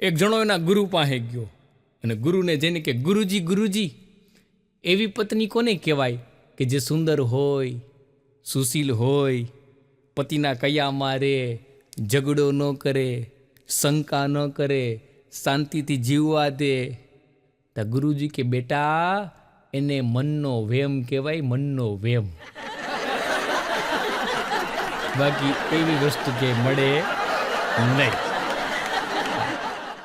એક જણો એના ગુરુ પાસે ગયો અને ગુરુને જઈને કે ગુરુજી ગુરુજી, એવી પત્ની કોને કહેવાય કે જે સુંદર હોય, સુશીલ હોય, પતિના કયા મારે, ઝઘડો ન કરે, શંકા ન કરે, શાંતિથી જીવવા દે? તો ગુરુજી કે બેટા, એને મનનો વેમ કહેવાય, મનનો વેમ. બાકી એવી વસ્તુ કે મળે નહીં.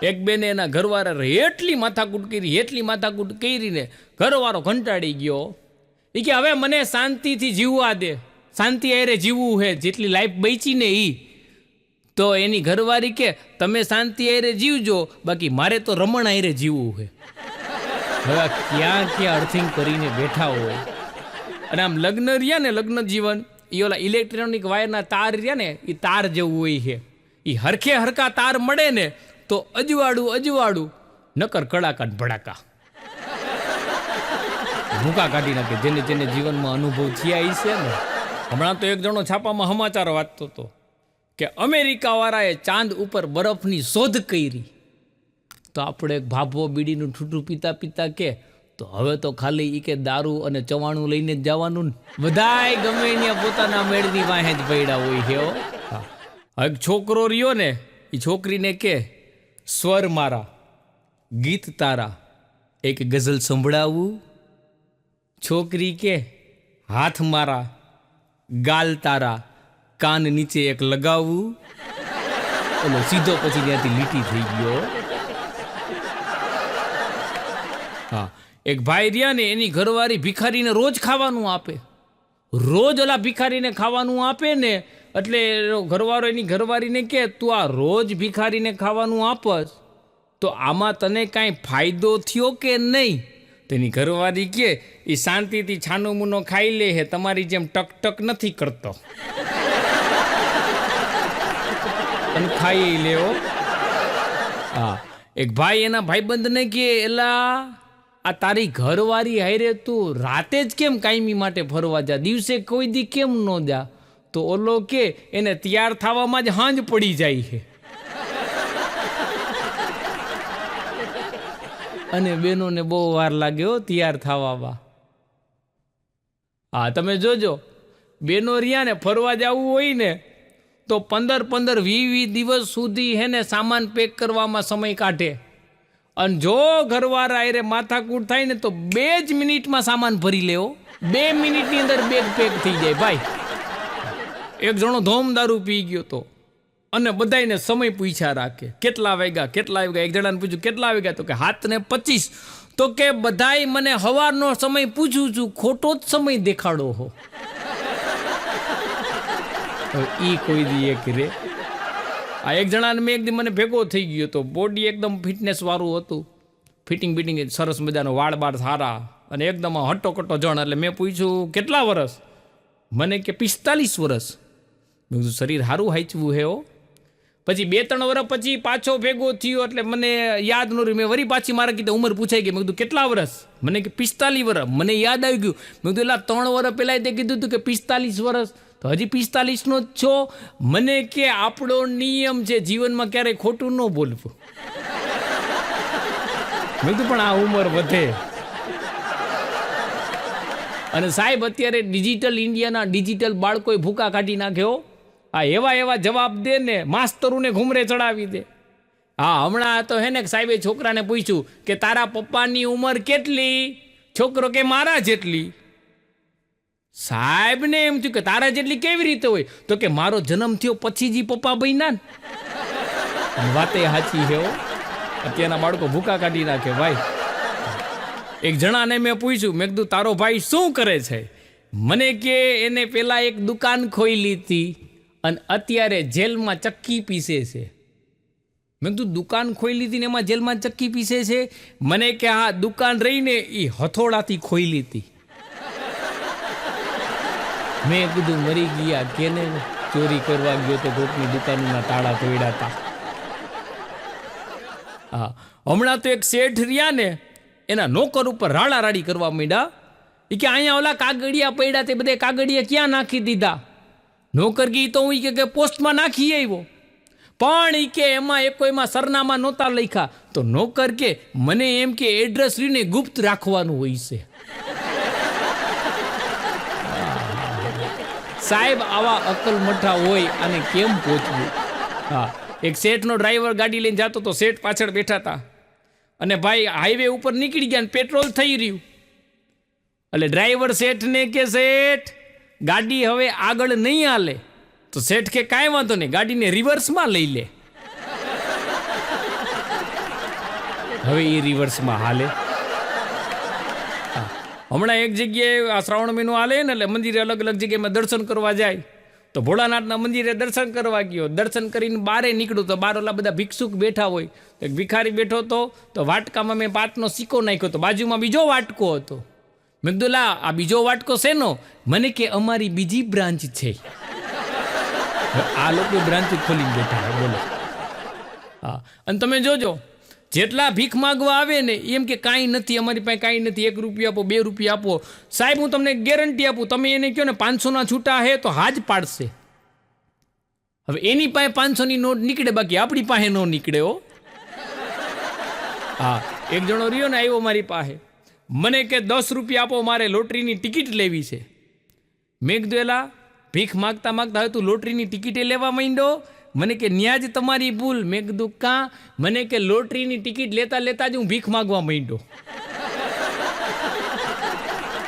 એક બેને એના ઘરવાળા એટલી માથાકૂટ કરીને ઘરવાળો કંટાળી ગયો. એ કે હવે મને શાંતિથી જીવવા દે, શાંતિ હારે જીવવું છે, જેટલી લાઈફ બચી ને એ. તો એની ઘરવાળી કે તમે શાંતિ હારે જીવજો, બાકી મારે તો રમણ હારે જીવવું છે. હવે ક્યાં અર્થિંગ કરીને બેઠા હોય. અને આમ લગ્ન રહ્યા ને, લગ્ન જીવન એ ઓલા ઇલેક્ટ્રોનિક વાયરના તાર રહ્યા ને, એ તાર જેવું હોય છે. એ હરખે હરખા તાર મળે ને તો અજવાળું નકર કડાકા ભડાકા ભૂકા કાઢી નાખે. જેને જેને જીવનમાં અનુભવ થયા છે ને. હમણાં તો એક જણો છાપામાં સમાચાર વાંચતો હતો કે અમેરિકાવાળાએ ચાંદ ઉપર બરફની શોધ કરી. તો આપણે એક ભાભો બીડીનું ઠૂઠું પીતા કે તો હવે તો ખાલી ઈ કે દારૂ અને ચવાણું લઈને જ જવાનું ને. બધાય ગમે ત્યાં પોતાના મેળની વાહે જ પડ્યા હોય છે. એક છોકરો રહ્યો ને, એ છોકરીને કે સ્વર મારા, ગીત તારા, એક ગઝલ સંભળાવું? છોકરી કે હાથ મારા, ગાલ તારા, કાન નીચે એક લગાવવું? ઓલો સીધો પછી ત્યાંથી લીટી થઈ ગયો. હા, એક ભાઈ રહ્યા ને, એની ઘરવાળી ભિખારીને રોજ ખાવાનું આપે. રોજ ઓલા ભિખારીને ખાવાનું આપે ને, એટલે ઘરવાળો એની ઘરવાળીને કે તું આ રોજ ભિખારીને ખાવાનું આપસ તો આમાં તને કાંઈ ફાયદો થયો કે નહીં? તેની ઘરવાળી કે એ શાંતિથી છાનો મૂનો ખાઈ લે હે, તમારી જેમ ટક નથી કરતો. અને ખાઈ લેવો. હા, એક ભાઈ એના ભાઈબંધને કે એલા આ તારી ઘરવાળી હારે તું રાતે જ કેમ કાયમી માટે ફરવા જા, દિવસે કોઈ દી કેમ ન જા? તો ઓલો કે એને તૈયાર થવામાં જ હાંજ પડી જાય છે. અને બેનોને બહુ વાર લાગ્યો તૈયાર થવામાં. હા, તમે જોજો, બેનો રહ્યા ને ફરવા જવું હોય ને તો 15-20 દિવસ સુધી હે ને સામાન પેક કરવામાં સમય કાઢે. અને જો ઘરવાળા હારે માથાકૂટ થાય ને તો 2 જ મિનિટમાં સામાન ભરી લેવો. 2 મિનિટની અંદર બેગ પેક થઈ જાય ભાઈ. એક જણો ધોમ દારૂ પી ગયો તો અને બધાને સમય પૂછ્યા રાખે, કેટલા વાગ્યા? એક જણાને પૂછ્યું કેટલા વાગ્યા? તો કે 7:25. તો કે બધાય મને સવારનો સમય પૂછું છું, ખોટો જ સમય દેખાડો હો. ઈ કોઈ દી એક રે. આ એક જણાને મેં એક દી મને ભેગો થઈ ગયો તો, બોડી એકદમ ફિટનેસ વાળું હતું, ફિટિંગ સરસ મજાનો, વાળ બાળ સારા અને એકદમ હટ્ટો કટ્ટો જણ. એટલે મેં પૂછ્યું કેટલા વર્ષ? મને કે 45 વર્ષ. મેં કીધું શરીર સારું હાંચવું હે. પછી 2-3 વર્ષ પછી પાછો ભેગો થયો એટલે મને યાદ ન રહ્યું. મેં વળી પાછી મારા કીધું ઉંમર પૂછાઈ ગઈ. મેં કીધું કેટલા વર્ષ? મને કે 45 વર્ષ. મને યાદ આવી ગયું. મેં કીધું એટલે 3 વર્ષ પહેલાં તે કીધું હતું કે 45 વર્ષ, તો હજી 45નો જ છો. મને કે આપણો નિયમ છે જીવનમાં ક્યારેય ખોટું ન બોલવું. મેં કીધું પણ આ ઉંમર વધે. અને સાહેબ અત્યારે ડિજિટલ ઇન્ડિયાના ડિજિટલ બાળકોએ ભૂકા કાઢી નાખ્યો. આ એવા જવાબ દે ને માસ્તરોને ઘૂમરે ચડાવી દે. હા, હમણાં તો હે ને સાહેબે છોકરાને પૂછ્યું કે તારા પપ્પાની ઉંમર કેટલી? છોકરો કે મારા જેટલી. સાહેબને એમ થયું કે તારા જેટલી કેવી રીતે હોય? તો કે મારો જન્મ થયો પછી જ પપ્પા બન્યા ને. વાતે સાચી છે. અત્યારના બાળકો ભૂકા કાઢી નાખે ભાઈ. એક જણાને મેં પૂછ્યું, મેં કીધું તારો ભાઈ શું કરે છે? મને કે એને પેલા એક દુકાન ખોલી હતી અને અત્યારે જેલમાં ચક્કી પીસે છે. મેં કીધું દુકાન ખોલી હતી ને એમાં જેલમાં ચક્કી પીસે છે? મને કે હા, દુકાન રહીને એ હથોડાથી ખોલી હતી. મેં કીધું મરી ગયા કેને ચોરી કરવા ગયો તો કોકની દુકાનના તાળા તોડ્યા હતા. હા, હમણાં તો એક શેઠ રહ્યા ને, એના નોકર ઉપર રાડારાડી કરવા માંડ્યા. એ કે અહીંયા ઓલા કાગળિયા પડ્યા તે બધે કાગળિયા ક્યાં નાખી દીધા? નોકર કી તો હું કે પોસ્ટમાં નાખી આવ્યો. પણ ઈ કે એમાં એમાં સરનામા નહોતા લખ્યા. તો નોકર કે મને એમ કે એડ્રેસ રીને ગુપ્ત રાખવાનું હોય છે. સાહેબ આવા અકલ મઠા હોય અને કેમ પહોંચવું? હા, એક શેઠનો ડ્રાઈવર ગાડી લઈને જતો તો શેઠ પાછળ બેઠા હતા અને ભાઈ હાઈવે ઉપર નીકળી ગયા ને પેટ્રોલ થઈ રહ્યું. એટલે ડ્રાઈવર શેઠને કે શેઠ ગાડી હવે આગળ નહીં હાલે. તો શેઠ કે કાંઈ વાંધો નહીં, ગાડીને રિવર્સમાં લઈ લે. હવે એ રિવર્સમાં હાલે. હમણાં એક જગ્યાએ આ શ્રાવણ મહિનો હાલે ને એટલે મંદિરે અલગ અલગ જગ્યામાં દર્શન કરવા જાય. તો ભોળાનાથના મંદિરે દર્શન કરવા ગયો. દર્શન કરીને બારે નીકળ્યું તો બાર ઓલા બધા ભિક્ષુક બેઠા હોય. એક ભિખારી બેઠો હતો તો વાટકામાં મેં 5નો સિક્કો નાખ્યો. તો બાજુમાં બીજો વાટકો હતો. મેં કીધું લા આ બીજો વાટકો શેનો? મને કે અમારી બીજી બ્રાન્ચ છે. આ લોકો બ્રાન્ચ ખોલીને બેઠા હોય. બોલો. હા, અને તમે જોજો જેટલા ભીખ માગવા આવે ને એમ કે કાંઈ નથી, અમારી પાસે કાંઈ નથી, 1 રૂપિયા આપો, 2 રૂપિયા આપો. સાહેબ હું તમને ગેરંટી આપું, તમે એને કહો ને 500ના છૂટા હે તો હાજ પાડશે. હવે એની પાસે 500ની નોટ નીકળે, બાકી આપણી પાસે ન નીકળે હો. હા, એક જણો રહ્યો ને આવ્યો મારી પાસે, મને કે 10 રૂપિયા આપો, મારે લોટરીની ટિકિટ લેવી છે. મેં કીધું એલા ભીખ માગતા માગતા હવે તું લોટરીની ટિકિટે લેવા માંડ્યો? મને કે ન્યા જ તમારી ભૂલ. મેં કીધું કાં? મને કે લોટરીની ટિકિટ લેતા લેતા જ હું ભીખ માગવા માંડ્યો.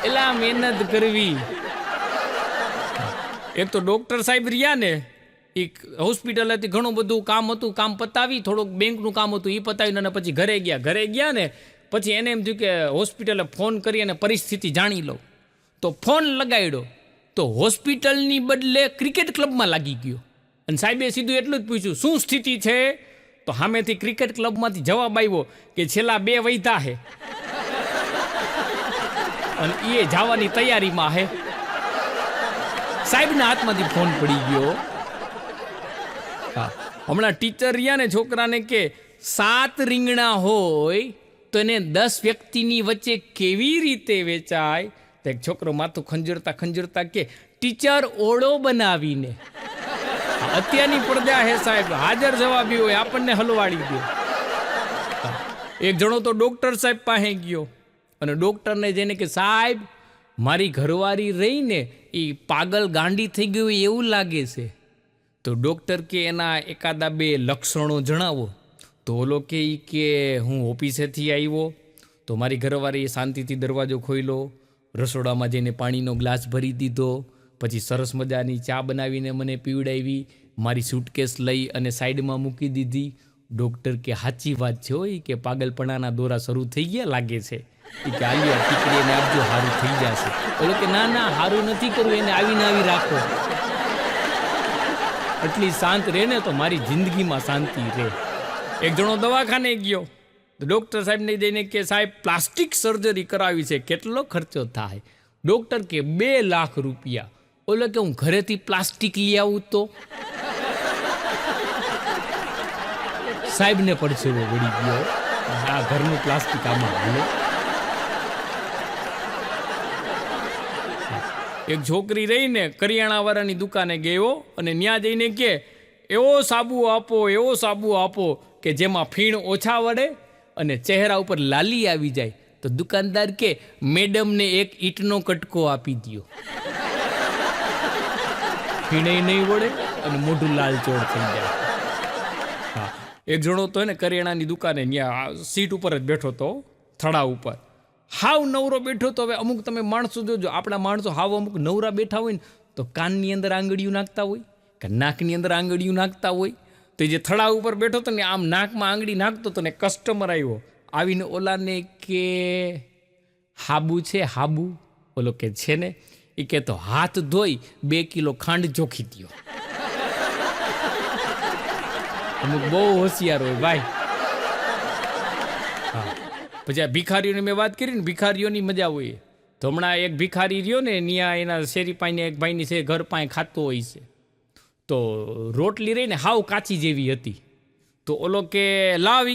એલા મહેનત કરવી. એક તો ડોક્ટર સાહેબ રહ્યા ને, એક હોસ્પિટલ હતી, ઘણું બધું કામ હતું, કામ પતાવી, થોડુંક બેંકનું કામ હતું એ પતાવીને અને પછી ઘરે ગયા ને પછી એને એમ થયું કે હોસ્પિટલે ફોન કરી અને પરિસ્થિતિ જાણી લઉં. તો ફોન લગાડ્યો તો હોસ્પિટલની બદલે ક્રિકેટ ક્લબમાં લાગી ગયો. અને સાહેબે સીધું એટલું જ પૂછ્યું શું સ્થિતિ છે? તો સામેથી ક્રિકેટ ક્લબમાંથી જવાબ આવ્યો કે છેલ્લા 2 વૈધા છે અને એ જવાની તૈયારીમાં છે. સાહેબના હાથમાંથી ફોન પડી ગયો. હા, હમણાં ટીચર રહ્યા ને છોકરાને કે 7 રીંગણા હોય તો એને 10 વ્યક્તિની વચ્ચે કેવી રીતે વેચાય? તો એક છોકરો માથું ખંજરતા કે ટીચર ઓળો બનાવીને. અત્યારની પ્રજા હે સાહેબ, હાજર જવાબી હોય, આપણને હલવાડી દે. એક જણો તો ડોક્ટર સાહેબ પાસે ગયો અને ડોક્ટરને જઈને કે સાહેબ મારી ઘરવાળી રહીને એ પાગલ ગાંડી થઈ ગઈ હોય એવું લાગે છે. તો ડોક્ટર કે એના એકાદા 2 લક્ષણો જણાવો. તો ઓલો કે હું ઓફિસેથી આવ્યો તો મારી ઘરવાળીએ શાંતિથી દરવાજો ખોલ્યો, રસોડામાં જઈને પાણીનો ગ્લાસ ભરી દીધો, પછી સરસ મજાની ચા બનાવીને મને પીવડાવી, મારી સૂટકેસ લઈ અને સાઈડમાં મૂકી દીધી. ડૉક્ટર કે સાચી વાત છે હોય કે પાગલપણાના દોરા શરૂ થઈ ગયા લાગે છે. એ કે આલિયા ટીકડી એને આપજો, સારું થઈ જશે. બોલો કે ના સારું નથી કરવું, એને આવીને આવી રાખો. એટલી શાંત રહે ને તો મારી જિંદગીમાં શાંતિ રહે. એક જણો દવાખાને ગયો તો ડૉક્ટર સાહેબને જઈને કે સાહેબ પ્લાસ્ટિક સર્જરી કરાવી છે, કેટલો ખર્ચો થાય? ડૉક્ટર કે 2 લાખ રૂપિયા. ઓલો કે હું ઘરેથી પ્લાસ્ટિક લઈ આવું તો? સાહેબને પડછેવો વળી ગયો, આ ઘરનું પ્લાસ્ટિક આમાં હાલે. એક છોકરી રહીને કરિયાણાવાળાની દુકાને ગયો અને ત્યાં જઈને કે એવો સાબુ આપો કે જેમાં ફીણ ઓછા વળે અને ચહેરા ઉપર લાલી આવી જાય. તો દુકાનદાર કે મેડમને 1 ઈંટનો કટકો આપી દો, ફીણે નહીં વળે અને મોઢું લાલચોળ થઈ જાય. હા, એક જણો તો ને કરિયાણાની દુકાને ત્યાં સીટ ઉપર જ બેઠો હતો, થડા ઉપર હાવ નવરો બેઠો. તો હવે અમુક તમે માણસો જોજો, આપણા માણસો હાવ અમુક નવરા બેઠા હોય ને તો કાનની અંદર આંગળીઓ નાખતા હોય કે નાકની અંદર આંગળીઓ નાખતા હોય. તો જે થડા ઉપર બેઠો હતો ને આમ નાકમાં આંગળી નાખતો હતો ને કસ્ટમર આવ્યો આવીને ઓલાને કે હાબુ છે હાબુ? ઓલો કે છે ને. એ કે તો હાથ ધોઈ 2 કિલો ખાંડ જોખી દો. અમુક બહુ હોશિયાર હોય ભાઈ. હા, પછી આ ભિખારીઓની મેં વાત કરી ને, ભિખારીઓની મજા હોય. તો હમણાં એક ભિખારી રહ્યો ને ત્યાં એના શેરી પાઈને એક ભાઈની છે ઘર પાસે ખાતો હોય છે. તો રોટલી રહીને હાવ કાચી જેવી હતી. તો ઓલો કે લાવ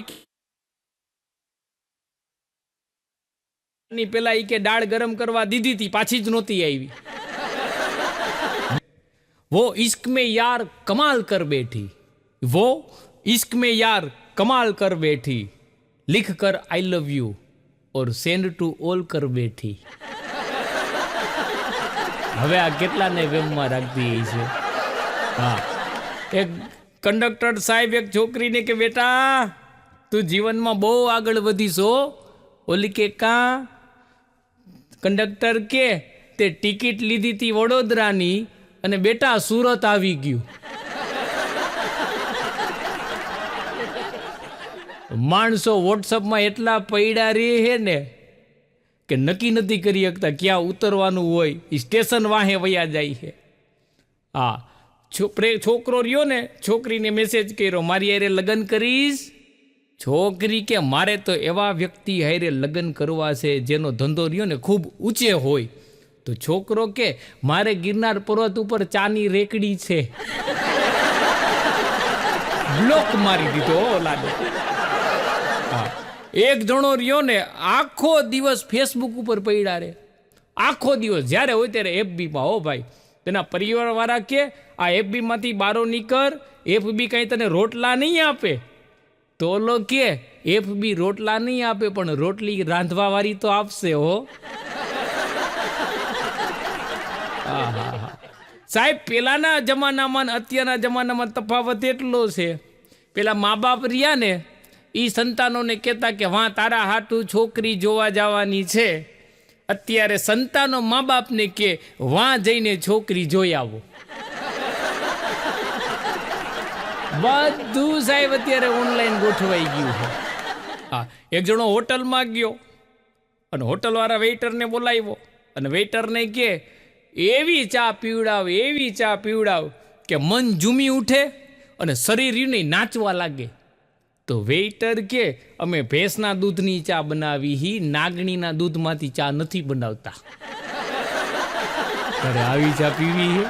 ની પેલા ઈ કે દાળ ગરમ કરવા દીધી હતી, પાછી જ નહોતી આવી. वो इश्क में यार कमाल कर बैठी, वो इश्क में यार कमाल कर बैठी, लिख कर आई लव यू और सेंड टू ऑल कर बैठी. હવે આ કેટલાને વેમમાં રાખતી છે. હા, એક કંડક્ટર સાહેબ એક છોકરીને કે બેટા તું જીવનમાં બહુ આગળ વધીશ હો. ઓલી કે કાં? કંડક્ટર કે તે ટિકિટ લીધી હતી વડોદરાની અને બેટા સુરત આવી ગયું. માણસો વોટ્સઅપમાં એટલા પૈડા રહે છે ને કે નક્કી નથી કરી શકતા ક્યાં ઉતરવાનું હોય. એ સ્ટેશન વાહે વયા જાય છે. હા, છોકરો રહ્યો ને, છોકરીને મેસેજ કર્યો મારી હારે લગ્ન કરીશ. છોકરી કે મારે તો એવા વ્યક્તિ હારે લગ્ન કરવા છે જેનો ધંધો રહ્યો ને ખૂબ ઊંચે હોય. તો છોકરો કે મારે ગિરનાર પર્વત ઉપર ચાની રેકડી છે. બ્લોક મારી દીધો ઓલાને. હા, એક જણો રહ્યો ને આખો દિવસ ફેસબુક ઉપર પડ્યા રે. આખો દિવસ જ્યારે હોય ત્યારે એફબીમાં. હો ભાઈ, તેના પરિવારવાળા કે આ એફબીમાંથી બારો નીકળ, એફબી કાંઈ તને રોટલા નહીં આપે. તો ઓલો કે એફબી રોટલા નહીં આપે પણ રોટલી રાંધવાવાળી તો આપશે હો. હા હા હા સાહેબ, પેલાના જમાનામાં અત્યારના જમાનામાં તફાવત એટલો છે. પેલા મા બાપ રહ્યા ને એ સંતાનોને કહેતા કે વાં તારા હાટું છોકરી જોવા જવાની છે. અત્યારે સંતાનો મા બાપને કે વાં જઈને છોકરી જોઈ આવો. બધું સાહેબ અત્યારે ઓનલાઈન ગોઠવાઈ ગયું છે. હા, એક જણો હોટલમાં ગયો અને હોટલવાળા વેઇટરને બોલાવ્યો અને વેઇટરને કે એવી ચા પીવડાવ, એવી ચા પીવડાવ કે મન ઝૂમી ઉઠે અને શરીર નહીં નાચવા લાગે. તો વેઇટર કે અમે ભેંસના દૂધની ચા બનાવી, નાગણીના દૂધમાંથી ચા નથી બનાવતા. અરે આવી ચા પીવી છે.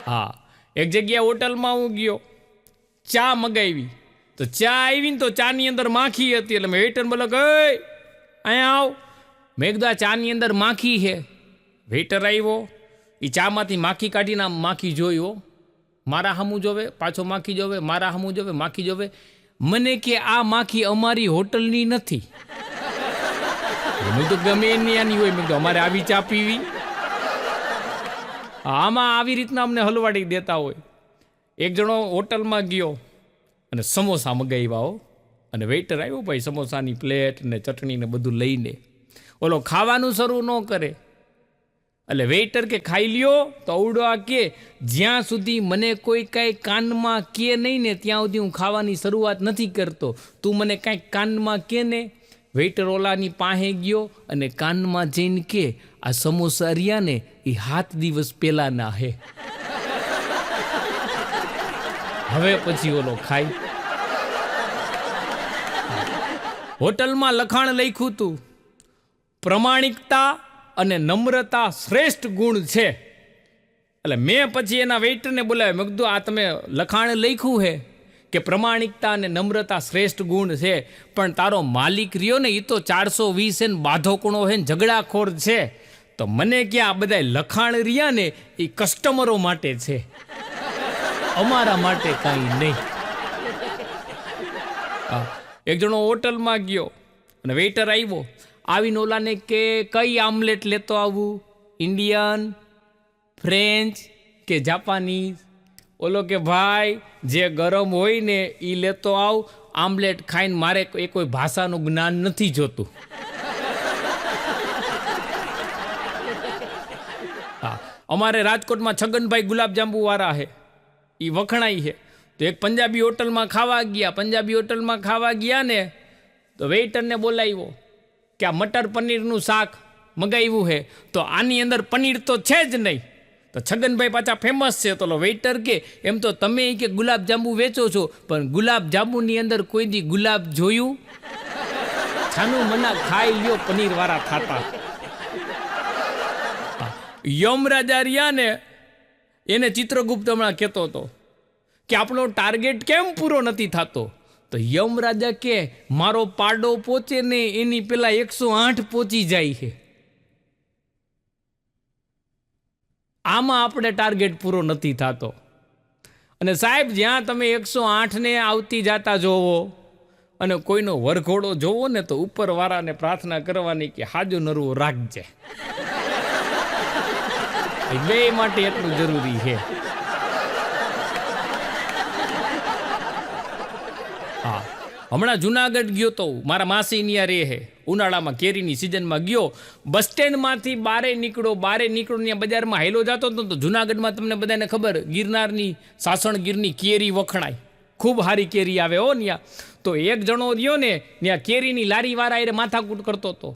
હા, એક જગ્યાએ હોટલમાં હું ગયો, ચા મગાવી. તો ચા આવી ને તો ચાની અંદર માખી હતી. એટલે મેં વેઇટર બોલો કે અહીંયા આવ. મેં કીધું આ ચાની અંદર માખી છે. વેઇટર આવ્યો, એ ચામાંથી માખી કાઢીને માખી જોયો. મારા સામું જોવે, પાછો માખી જોવે, મારા સામું જોવે, માખી જોવે. મને કે આ માખી અમારી હોટલની નથી. મેં તો ગમે એની આની હોય. મેં કીધું અમારે આવી ચા પીવી. આમાં આવી રીતના અમને હલવાડી દેતા હોય. એક જણો હોટલમાં ગયો અને સમોસા મગાવ્યા હો. અને વેઇટર આવ્યો ભાઈ સમોસાની પ્લેટ ને ચટણી ને બધું લઈને. ઓલો ખાવાનું શરૂ ન કરે એટલે વેઇટર કે ખાઈ લ્યો. તો અવડો આ કે જ્યાં સુધી મને કોઈ કાંઈ કાનમાં કે નહીં ને ત્યાં સુધી હું ખાવાની શરૂઆત નથી કરતો. તું મને કાંઈક કાનમાં કે ને. વેઇટર ઓલાની પાસે ગયો અને કાનમાં જઈને કે આ સમોસા રહ્યા ને એ 7 દિવસ પહેલાના હે. હવે પછી ઓલો ખાય. હોટલમાં લખાણ લખ્યું હતું પ્રમાણિકતા અને નમ્રતા શ્રેષ્ઠ ગુણ છે. એટલે મેં પછી એના વેઇટરને બોલાવ્યો. મેં કીધું આ તમે લખાણ લખ્યું છે કે પ્રમાણિકતા અને નમ્રતા શ્રેષ્ઠ ગુણ છે, પણ તારો માલિક રહ્યો ને એ તો 420 ને બાધોકણો છે ને ઝઘડાખોર છે. તો મને કે આ બધા લખાણ રહ્યા ને એ કસ્ટમરો માટે છે, અમારા માટે કાંઈ નહીં. એક જણો હોટલમાં ગયો અને વેઇટર આવ્યો. આવીને ઓલાને કે કઈ આમલેટ લેતો આવું, ઇન્ડિયન, ફ્રેન્ચ કે જાપાનીઝ? ઓલો કે ભાઈ જે ગરમ હોય ને એ લેતો આવ. આમલેટ ખાઈને મારે એ કોઈ ભાષાનું જ્ઞાન નથી જોતું. હા, અમારે રાજકોટમાં છગનભાઈ ગુલાબજાંબુ વાળા છે, એ વખણાય છે. તો એક પંજાબી હોટલમાં ખાવા ગયા. પંજાબી હોટલમાં ખાવા ગયા ને તો વેઇટરને બોલાવ્યો કે આ મટર પનીરનું શાક મગાવ્યું છે, તો આની અંદર પનીર તો છે જ નહીં. તો છગનભાઈ પાછા ફેમસ છે. તો વેઇટર કે એમ તો તમે કે ગુલાબજાંબુ વેચો છો, પણ ગુલાબજાંબુની અંદર કોઈ દી ગુલાબ જોયું? છાનું મના ખાઈ લ્યો પનીરવાળા ખાતા. યમરાજા રહ્યા ને એને ચિત્રગુપ્ત હમણાં કહેતો હતો કે આપણો ટાર્ગેટ કેમ પૂરો નથી થતો? તો યમરાજા કે મારો પાડો પહોંચે ને એની પેલા 108 પહોંચી જાય છે. આમાં આપણે ટાર્ગેટ પૂરો નથી થતો. અને સાહેબ જ્યાં તમે 108ને આવતી જાતા જોવો અને કોઈનો વરઘોડો જોવો ને તો ઉપરવાળાને પ્રાર્થના કરવાની કે હાજો નરવો રાખજે. બે માટે એટલું જરૂરી છે. હા, હમણાં જુનાગઢ ગયો તો મારા માસી ન્યા રહે હે. ઉનાળામાં કેરીની સિઝનમાં ગયો, બસ સ્ટેન્ડમાંથી બારે નીકળો ત્યાં બજારમાં હાઈલો જતો હતો તો જુનાગઢમાં તમને બધાને ખબર ગિરનારની સાસણગીરની કેરી વખણાય, ખૂબ સારી કેરી આવે હો ત્યાં. તો એક જણો રહ્યો ને ત્યાં કેરીની લારીવાળા એ માથાકૂટ કરતો હતો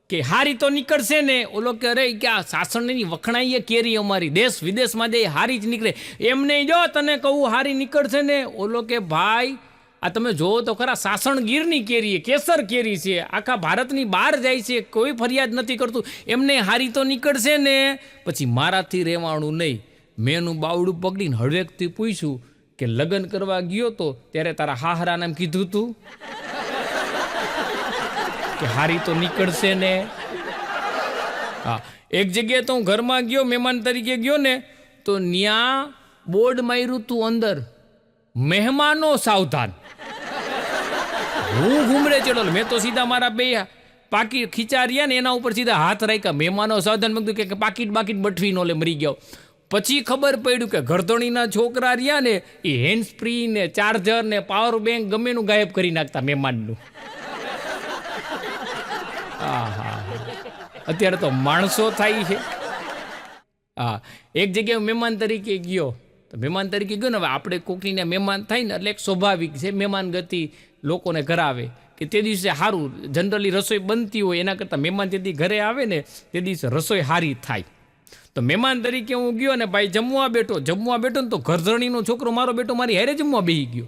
કે હારી તો નીકળશે ને. ઓલો કે અરે કે આ સાસણની વખણાઈએ કેરી અમારી દેશ વિદેશમાં જઈ હારી જ નીકળે. એમ નહીં, જો તને કહું હારી નીકળશે ને. ઓલો કે ભાઈ આ તમે જોવો તો ખરા, સાસણગીરની કેરી કેસર કેરી છે, આખા ભારતની બહાર જાય છે, કોઈ ફરિયાદ નથી કરતું. એમને હારી તો નીકળશે ને. પછી મારાથી રહેવાનું નહીં, મેં એનું બાવડું પકડીને હળવેકથી પૂછ્યું કે લગ્ન કરવા ગયો તો ત્યારે તારા હાહરા નામ કીધું તું કે હારી તો નીકળશે ને. હા, એક જગ્યાએ તો હું ઘરમાં ગયો, મહેમાન તરીકે ગયો ને, તો ન્યા બોર્ડ માર્યું તું અંદર, મહેમાનો સાવધાન. હું ઘૂમરે ચડો, મેં તો સીધા મારા બે પાકીટ ખીચા રહ્યા ને એના ઉપર સીધા હાથ રાખ્યા, મહેમાનો સાવધાન. મેં કીધું કે પાકીટ બઠવી નો લે, મરી ગયો. પછી ખબર પડ્યું કે ઘરધણીના છોકરા રહ્યા ને એ હેન્ડ ફ્રી ને ચાર્જર ને પાવર બેંક ગમેનું ગાયબ કરી નાખતા મહેમાનનું. હા, અત્યારે તો માણસો થાય છે. હા, એક જગ્યાએ મહેમાન તરીકે ગયો ને હવે આપણે કોકનીને મહેમાન થાય ને એટલે એક સ્વાભાવિક છે મહેમાન ગતિ લોકોને કરાવે કે તે દિવસે સારું જનરલી રસોઈ બનતી હોય એના કરતાં મહેમાન જેથી ઘરે આવે ને તે દિવસે રસોઈ સારી થાય. તો મહેમાન તરીકે હું ગયો ને ભાઈ જમવા બેઠો ને તો ઘરધણીનો છોકરો મારો બેટો મારી હારે જમવા બેસી ગયો.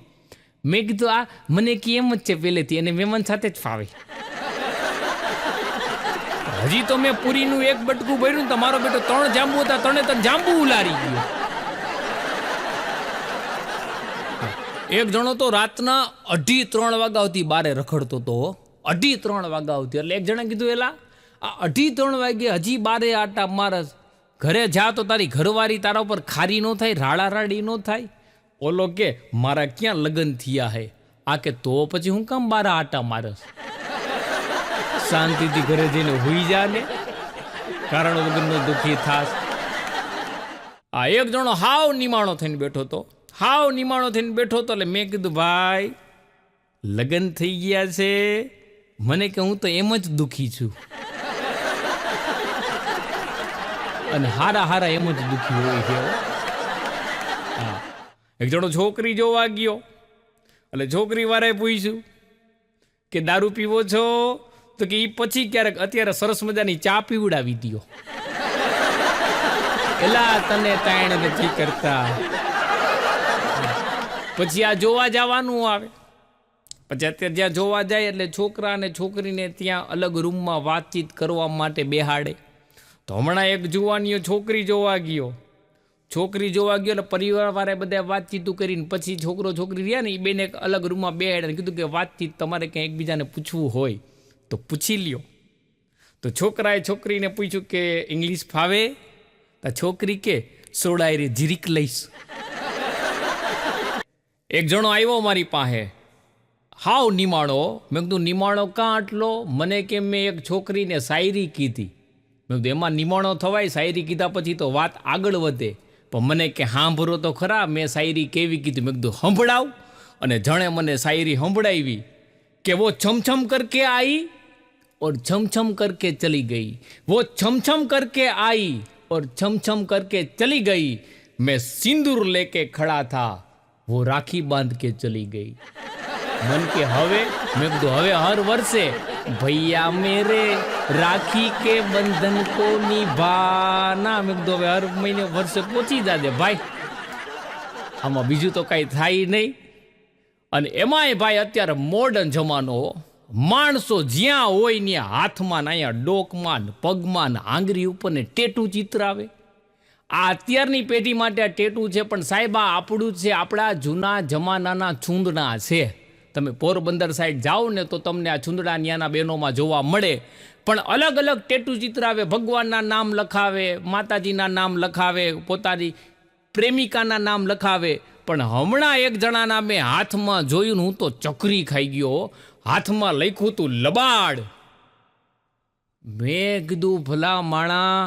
મેં કીધું આ મને કેમ જ છે પહેલેથી, અને મહેમાન સાથે જ ફાવે. હજી તો મેં પૂરીનું એક બટકું ભર્યું ને તો મારો બેટો 3 જાંબુ હતા, 3 જાંબુ ઉલારી ગયો. એક જણો તો રાતના 2:30 વાગ્યા સુધી બારે રખડતો હતો, 2:30 વાગ્યા સુધી. એટલે એક જણા કીધું એલા આ 2:30 વાગે હજી બારે આટા મારસ, ઘરે જા તો તારી ઘરવાળી તારા ઉપર ખારી ન થાય, રાડી ન થાય. ઓલો કે મારા ક્યાં લગ્ન થયા હે. આ કે તો પછી હું કામ બારે આટા મારસ, શાંતિથી ઘરે જઈને હુઈ જા ને, કારણ વગરનો દુઃખી થાસ. આ એક જણો હાવ નિમાણો થઈને બેઠો હતો એટલે મેં કીધું ભાઈ લગ્ન થઈ ગયા છે? મને કે હું તો એમ જ દુઃખી છું. અને હારા એમ જ દુઃખી હોય છે. હા, એક જણો છોકરી જોવા ગયો એટલે છોકરી વાળાએ પૂછ્યું કે દારૂ પીવો છો? તો કે એ પછી ક્યારેક, અત્યારે સરસ મજાની ચા પીવડાવી દો. એલા તને તાણ નથી કરતા. પછી આ જોવા જવાનું આવે, પછી અત્યારે જ્યાં જોવા જાય એટલે છોકરા અને છોકરીને ત્યાં અલગ રૂમમાં વાતચીત કરવા માટે બેહાડે. તો હમણાં એક જુવાનીઓ છોકરી જોવા ગયો એટલે પરિવારવાળાએ બધા વાતચીતું કરીને પછી છોકરો છોકરી રહ્યા ને એ બેને એક અલગ રૂમમાં બેહાડે, કીધું કે વાતચીત તમારે ક્યાંય એકબીજાને પૂછવું હોય તો પૂછી લ્યો. તો છોકરાએ છોકરીને પૂછ્યું કે ઇંગ્લિશ ફાવે? તો છોકરી કે સોડાઈ રે જીરીક લઈશ. એક જણો આવ્યો મારી પાસે હાવ નિમાણો. મેં કીધું નિમાણો કાં આટલો? મને કે મેં એક છોકરીને શાયરી કીધી. મેં કીધું એમાં નિમાણો થવાય? શાયરી કીધા પછી તો વાત આગળ વધે. પણ મને કે સાંભળો તો ખરા મેં શાયરી કેવી કીધી. મેં કીધું સંભળાવ. અને જણે મને શાયરી સંભળાવી કે વો છમ કરકે आई और छम करके चली गई, वो छम करके आई और छम करके चली गई, मैं सिंदूर लेके खड़ा था, वो राखी बांध के चली गई. मन के હવે મેં કીધું હવે હર વર્ષે ભૈયા મેરે રાખી કે બંધન કો નિભાના. મેં કીધું હવે હર મહિને વર્ષે પહોંચી જાજે ભાઈ, આમાં બીજું તો કાંઈ થાય નહીં. અને એમાંય ભાઈ અત્યારે મોડર્ન જમાનો, માણસો જ્યાં હોય ને હાથમાં ને અહીંયા ડોકમાં ને પગમાં ને આંગળી ઉપર ને ટેટુ ચિતરાવે. આ અત્યારની પેઢી માટે આ ટેટુ છે, પણ સાહેબ આ આપણું છે, આપણા જૂના જમાનાના છૂંદણા છે. તમે પોરબંદર સાઈડ જાઓ ને તો તમને આ છૂંદડા ન્યાના બહેનોમાં જોવા મળે. પણ અલગ અલગ ટેટુ ચિતરાવે, ભગવાનના નામ લખાવે, માતાજીના નામ લખાવે, પોતાની પ્રેમિકાના નામ લખાવે. પણ હમણાં એક જણાના મેં હાથમાં જોયું ને હું તો ચકરી ખાઈ ગયો. હાથમાં લખ્યું હતું લબાડ. મેં કીધું ભલા માણા,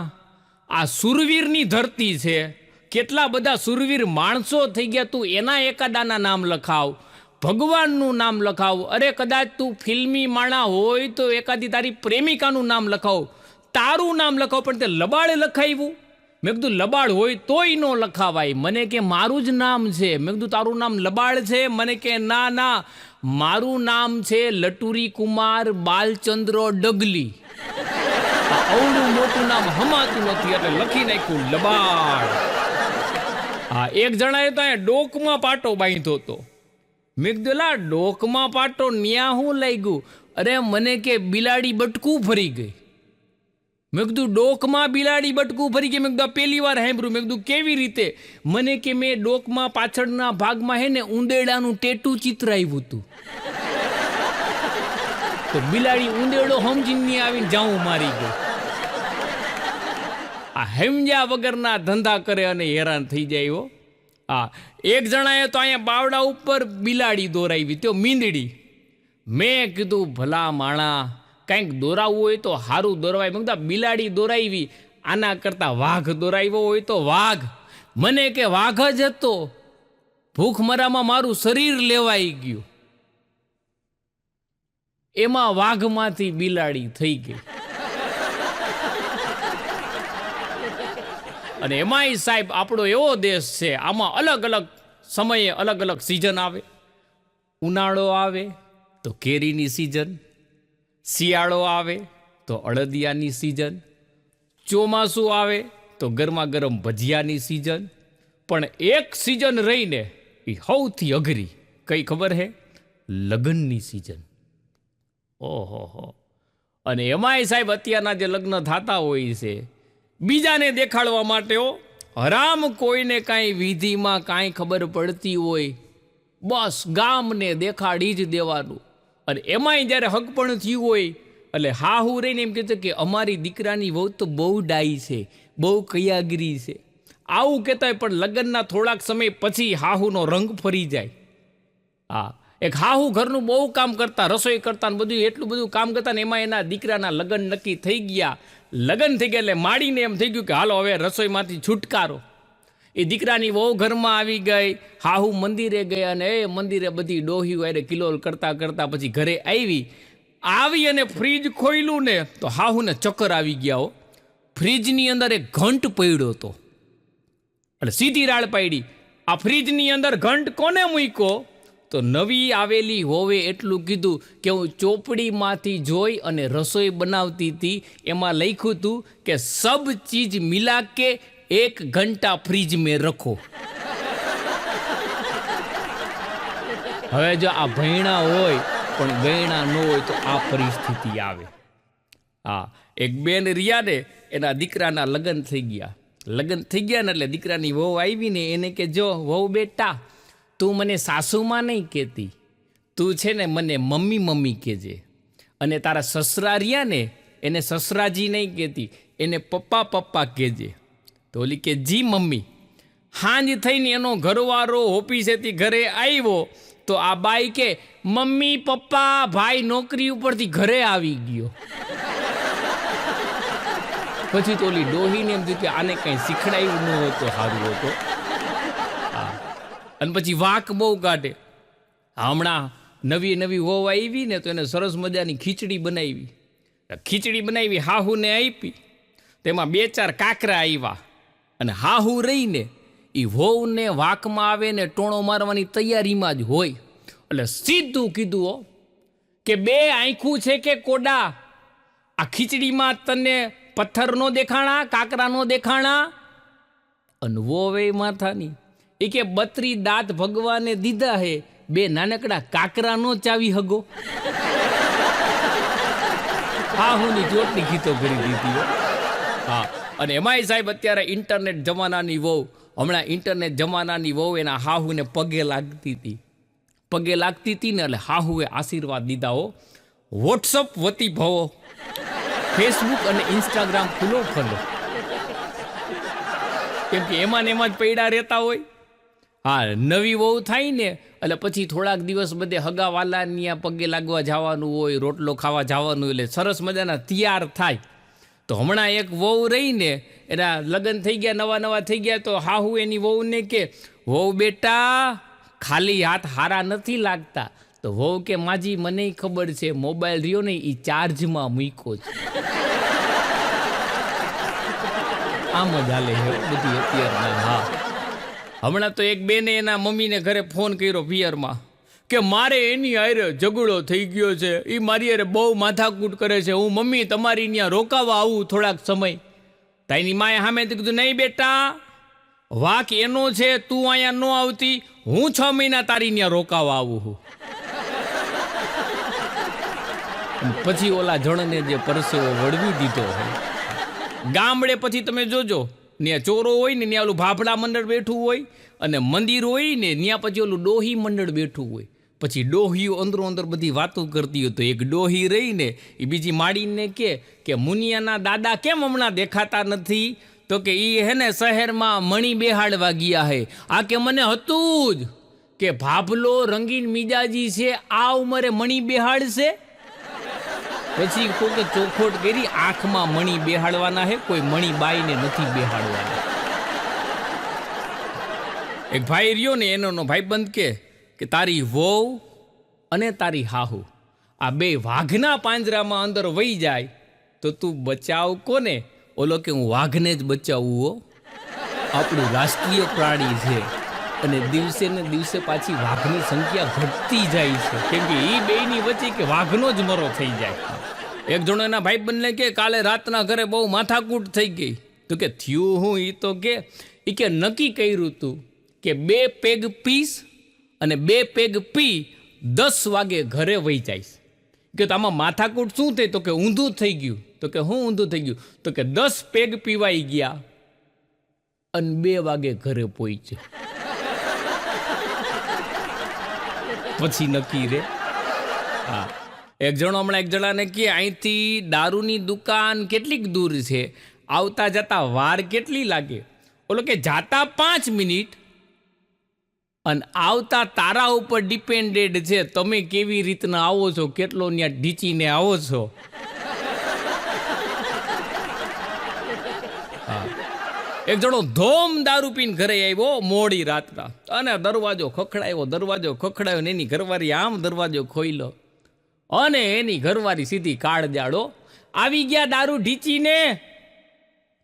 આ સુરવીરની ધરતી છે, કેટલા બધા સુરવીર માણસો થઈ ગયા, તું એના એકાદાના નામ લખાવ, ભગવાનનું નામ લખાવ. અરે કદાચ તું ફિલ્મી માણા હોય તો એકાદી તારી પ્રેમિકાનું નામ લખાવ, તારું નામ લખાવ, પણ તે લબાડ લખાવ્યું. મેં કીધું લબાડ હોય તોય ન લખાવાય. મને કે મારું જ નામ છે. મેં કીધું તારું નામ લબાડ છે? મને કે ના ના, મારું નામ છે લટુરી કુમાર બાલચંદ્ર ડગલી. અવળું મોટું નામ હમાતું નથી એટલે લખી નાખ્યું લબાડ. હા, એક જણાએ તો અહીંયા ડોકમાં પાટો બાંધ્યો હતો. મેં કીધું લા ડોકમાં પાટો ન્યા હું લઈ ગયું? અરે મને કે બિલાડી બટકું ફરી ગઈ. મેં કીધું ડોકમાં બિલાડી બટકું ફરી ગઈ? મેં કીધું પહેલી વાર સાંભળ્યું. મેં કીધું કેવી રીતે? મને કે મેં ડોકમાં પાછળના ભાગમાં હે ને ઉંદેડાનું ટેટું ચિત્ર આવ્યું હતું. તો બિલાડી ઉંદેડો સમજીને આવીને જાઉં મારી ગઈ. આ હેમજા વગરના ધંધા કરે અને હેરાન થઈ જાય. હો હા, એક જણાએ તો અહીંયા બાવડા ઉપર બિલાડી દોરાવી, તો મીંદડી. મેં કીધું ભલા માણા, કંઈક દોરાવવું હોય તો સારું દોરવાય. મેં કીધું બિલાડી દોરાવી, આના કરતાં વાઘ દોરાવ્યો હોય તો વાઘ. મને કે વાઘ જ હતો. ભૂખમરામાં મારું શરીર લેવાઈ ગયું, એમાં વાઘમાંથી બિલાડી થઈ ગઈ. અને એમાંય સાહેબ આપણો એવો દેશ છે, આમાં અલગ અલગ સમયે અલગ અલગ સિઝન આવે. ઉનાળો આવે તો કેરીની સિઝન, શિયાળો આવે તો અળદિયાની સિઝન, ચોમાસું આવે તો ગરમા ગરમ ભજીયાની સિઝન. પણ એક સિઝન રહીને એ સૌથી અઘરી કઈ ખબર હે? લગ્નની સિઝન. ઓહો. અને એમાંય સાહેબ અત્યારના જે લગ્ન થતા હોય છે, બીજાને દેખાડવા માટે હરામ કોઈને કાંઈ વિધિમાં કાંઈ ખબર પડતી હોય, બસ ગામને દેખાડી જ દેવાનું. અને એમાંય જ્યારે હકપણ થયું હોય એટલે હાહુ રહીને એમ કહેતો કે અમારી દીકરાની વહુ તો બહુ ડાઈ છે, બહુ કયાગીરી છે, આવું કહેતા હોય. પણ લગ્નના થોડાક સમય પછી હાહુનો રંગ ફરી જાય. હા, એક હાહુ ઘરનું બહુ કામ કરતા, રસોઈ કરતા ને બધું એટલું બધું કામ કરતા ને એમાં એના દીકરાના લગ્ન નક્કી થઈ ગયા. લગ્ન થઈ ગયા એટલે માડીને એમ થઈ ગયું કે હાલો હવે રસોઈમાંથી છુટકારો. એ દીકરાની વહુ ઘરમાં આવી ગઈ, હાહુ મંદિરે ગયા અને એ મંદિરે બધી ડોહ્યું અરે કિલોલ કરતાં કરતાં પછી ઘરે આવી અને ફ્રીજ ખોલ્યું ને તો હાહુને ચક્કર આવી ગયા. ફ્રીજની અંદર એક ઘંટ પડ્યો હતો. એટલે સીધી રાડ પાડી, આ ફ્રીજની અંદર ઘંટ કોને મૂક્યો? તો નવી આવેલી હોવે એટલું કીધું કે હું ચોપડીમાંથી જોઈ અને રસોઈ બનાવતી હતી, એમાં લખ્યું હતું કે સબ ચીજ મિલા કે 1 ઘંટા ફ્રીજ મેં રખો. હવે જો આ ભૈણા હોય પણ ગયણા ન હોય તો આ પરિસ્થિતિ આવે. હા, એક બેન રિયા ને એના દીકરાના લગ્ન થઈ ગયા. લગ્ન થઈ ગયા ને એટલે દીકરાની વહુ આવીને એને કે જો વહુ બેટા, તું મને સાસુમાં નહીં કહેતી, તું છે ને મને મમ્મી મમ્મી કહેજે. અને તારા સસરા રહ્યા ને એને સસરાજી નહીં કહેતી, એને પપ્પા પપ્પા કહેજે. તો ઓલી કે જી મમ્મી. હાંજ થઈને એનો ઘરવાળો ઓફિસેથી ઘરે આવ્યો તો આ બાઈ કે મમ્મી પપ્પા ભાઈ નોકરી ઉપરથી ઘરે આવી ગયો. પછી તો ઓલી ડોહીને એમ થયું કે આને કંઈ શીખડાયું ન હોય તો સારું હતો. અને પછી વાંક બહુ કાઢે. હમણાં નવી નવી વહુ આવી ને તો એને સરસ મજાની ખીચડી બનાવી, હાહુને આપી. તેમાં 2-4 કાકરા આવ્યા અને હાહુ રહીને એ વહુને વાંકમાં આવે ને ટોણો મારવાની તૈયારીમાં જ હોય. એટલે સીધું કીધું કે 2 આંખું છે કે કોડા? આ ખીચડીમાં તને પથ્થર નો દેખાણા, કાકરા નો દેખાણા? અને વોવે માથાની એ કે 32 દાંત ભગવાને દીધા હે, 2 નાનકડા કાકરા નો ચાવી હગો. હાહુની ચોટની ગીતો કરી દીધી. હા, અને એમાંય સાહેબ અત્યારે ઇન્ટરનેટ જમાનાની વહુ, હમણાં ઇન્ટરનેટ જમાનાની વહુ એના હાહુને પગે લાગતી હતી ને એટલે હાહુએ આશીર્વાદ દીધા. વોટ્સઅપ વતી ભવો, ફેસબુક અને ઇન્સ્ટાગ્રામ ખુલ્લો. કેમ કે એમાં ને એમાં જ પૈડા રહેતા હોય. હા, નવી વહુ થાય ને એટલે પછી થોડાક દિવસ બધે હગાવાલાની પગે લાગવા જવાનું હોય, રોટલો ખાવા જવાનું હોય, એટલે સરસ મજાના તૈયાર થાય. તો હમણાં એક વહુ રહીને એના લગ્ન થઈ ગયા, નવા નવા થઈ ગયા, તો હાહુ એની વહુને કે વહુ બેટા ખાલી હાથ હારા નથી લાગતા. તો વહુ કે માજી મને ખબર છે, મોબાઈલ રહ્યો ને એ ચાર્જમાં મૂક્યો છે. આમ જ હાલે છે બધી અત્યારના. હા, હમણાં તો એક બેને એના મમ્મીને ઘરે ફોન કર્યો પિયરમાં કે મારે એની હારે ઝઘડો થઈ ગયો છે, એ મારી હારે બહુ માથાકૂટ કરે છે, હું મમ્મી તમારી ત્યાં રોકાવા આવું થોડાક સમય. તાઈની માએ સામે કીધું નહીં બેટા, વાક એનો છે, તું અહીંયા ન આવતી, હું 6 મહિના તારી ત્યાં રોકાવા આવું છું. પછી ઓલા જણને જે પરસેવો વળવી દીધો હોય. ગામડે પછી તમે જોજો, ત્યાં ચોરો હોય ને ત્યાં ઓલું ભાભડા મંડળ બેઠું હોય, અને મંદિર હોય ને ત્યાં પછી ઓલું ડોહી મંડળ બેઠું હોય. પછી ડોહીઓ અંદરો અંદર બધી વાતો કરતી હોય. તો એક ડોહી રહીને એ બીજી માડીને કે મુનિયાના દાદા કેમ હમણાં દેખાતા નથી? તો કે એ હે ને શહેરમાં મણી બેહાડવા ગયા હે. આ કે મને હતું જ કે ભાભલો રંગીન મિજાજી છે, આ ઉંમરે મણી બેહાડશે. પછી કોઈ ચોખોટ કરી, આંખમાં મણી બેહાડવાના હે, કોઈ મણી બાઈને નથી બેહાડવાના. એક ભાઈ રહ્યો ને એનો ભાઈબંધ કે તારી વહુ અને તારી હાહુ આ બે વાઘના પાંજરામાં અંદર વહી જાય તો તું બચાવ કોને? ઓલો કે હું વાઘને જ બચાવું હો, આપણું રાષ્ટ્રીય પ્રાણી છે, અને દિવસે ને દિવસે પાછી વાઘની સંખ્યા ઘટતી જાય છે, કેમ કે એ બેની વચ્ચે કે વાઘનો જ મરો થઈ જાય. એક જણો એના ભાઈબંધને કે કાલે રાતના ઘરે બહુ માથાકૂટ થઈ ગઈ. તો કે થયું હું? એ કે નક્કી કર્યું તું કે 2 પેગ પીસ અને 2 પેગ પી 10 વાગે ઘરે વહી જઈશ. કે તો આમાં માથાકૂટ શું થઈ? તો કે ઊંધું થઈ ગયું. તો કે હું ઊંધું થઈ ગયું? તો કે 10 પેગ પીવાઈ ગયા અને 2 વાગે ઘરે પહોંચે. પછી નક્કી રે. હા, એક જણો હમણાં એક જણાને કે અહીંથી દારૂની દુકાન કેટલીક દૂર છે, આવતા જતા વાર કેટલી લાગે? ઓલો કે જાતા 5 મિનિટ અને આવતા તારા ઉપર ડિપેન્ડેડ છે, તમે કેવી રીતના આવો છો, કેટલો ત્યાં ઢીચીને આવો છો. હા, એક જણો ધોમ દારૂ પીને ઘરે આવ્યો મોડી રાતના, અને દરવાજો ખખડાયો ને એની ઘરવાળી આમ દરવાજો ખોલ્યો, અને એની ઘરવાળી સીધી કાળજાડો આવી ગયા દારૂ ઢીચીને.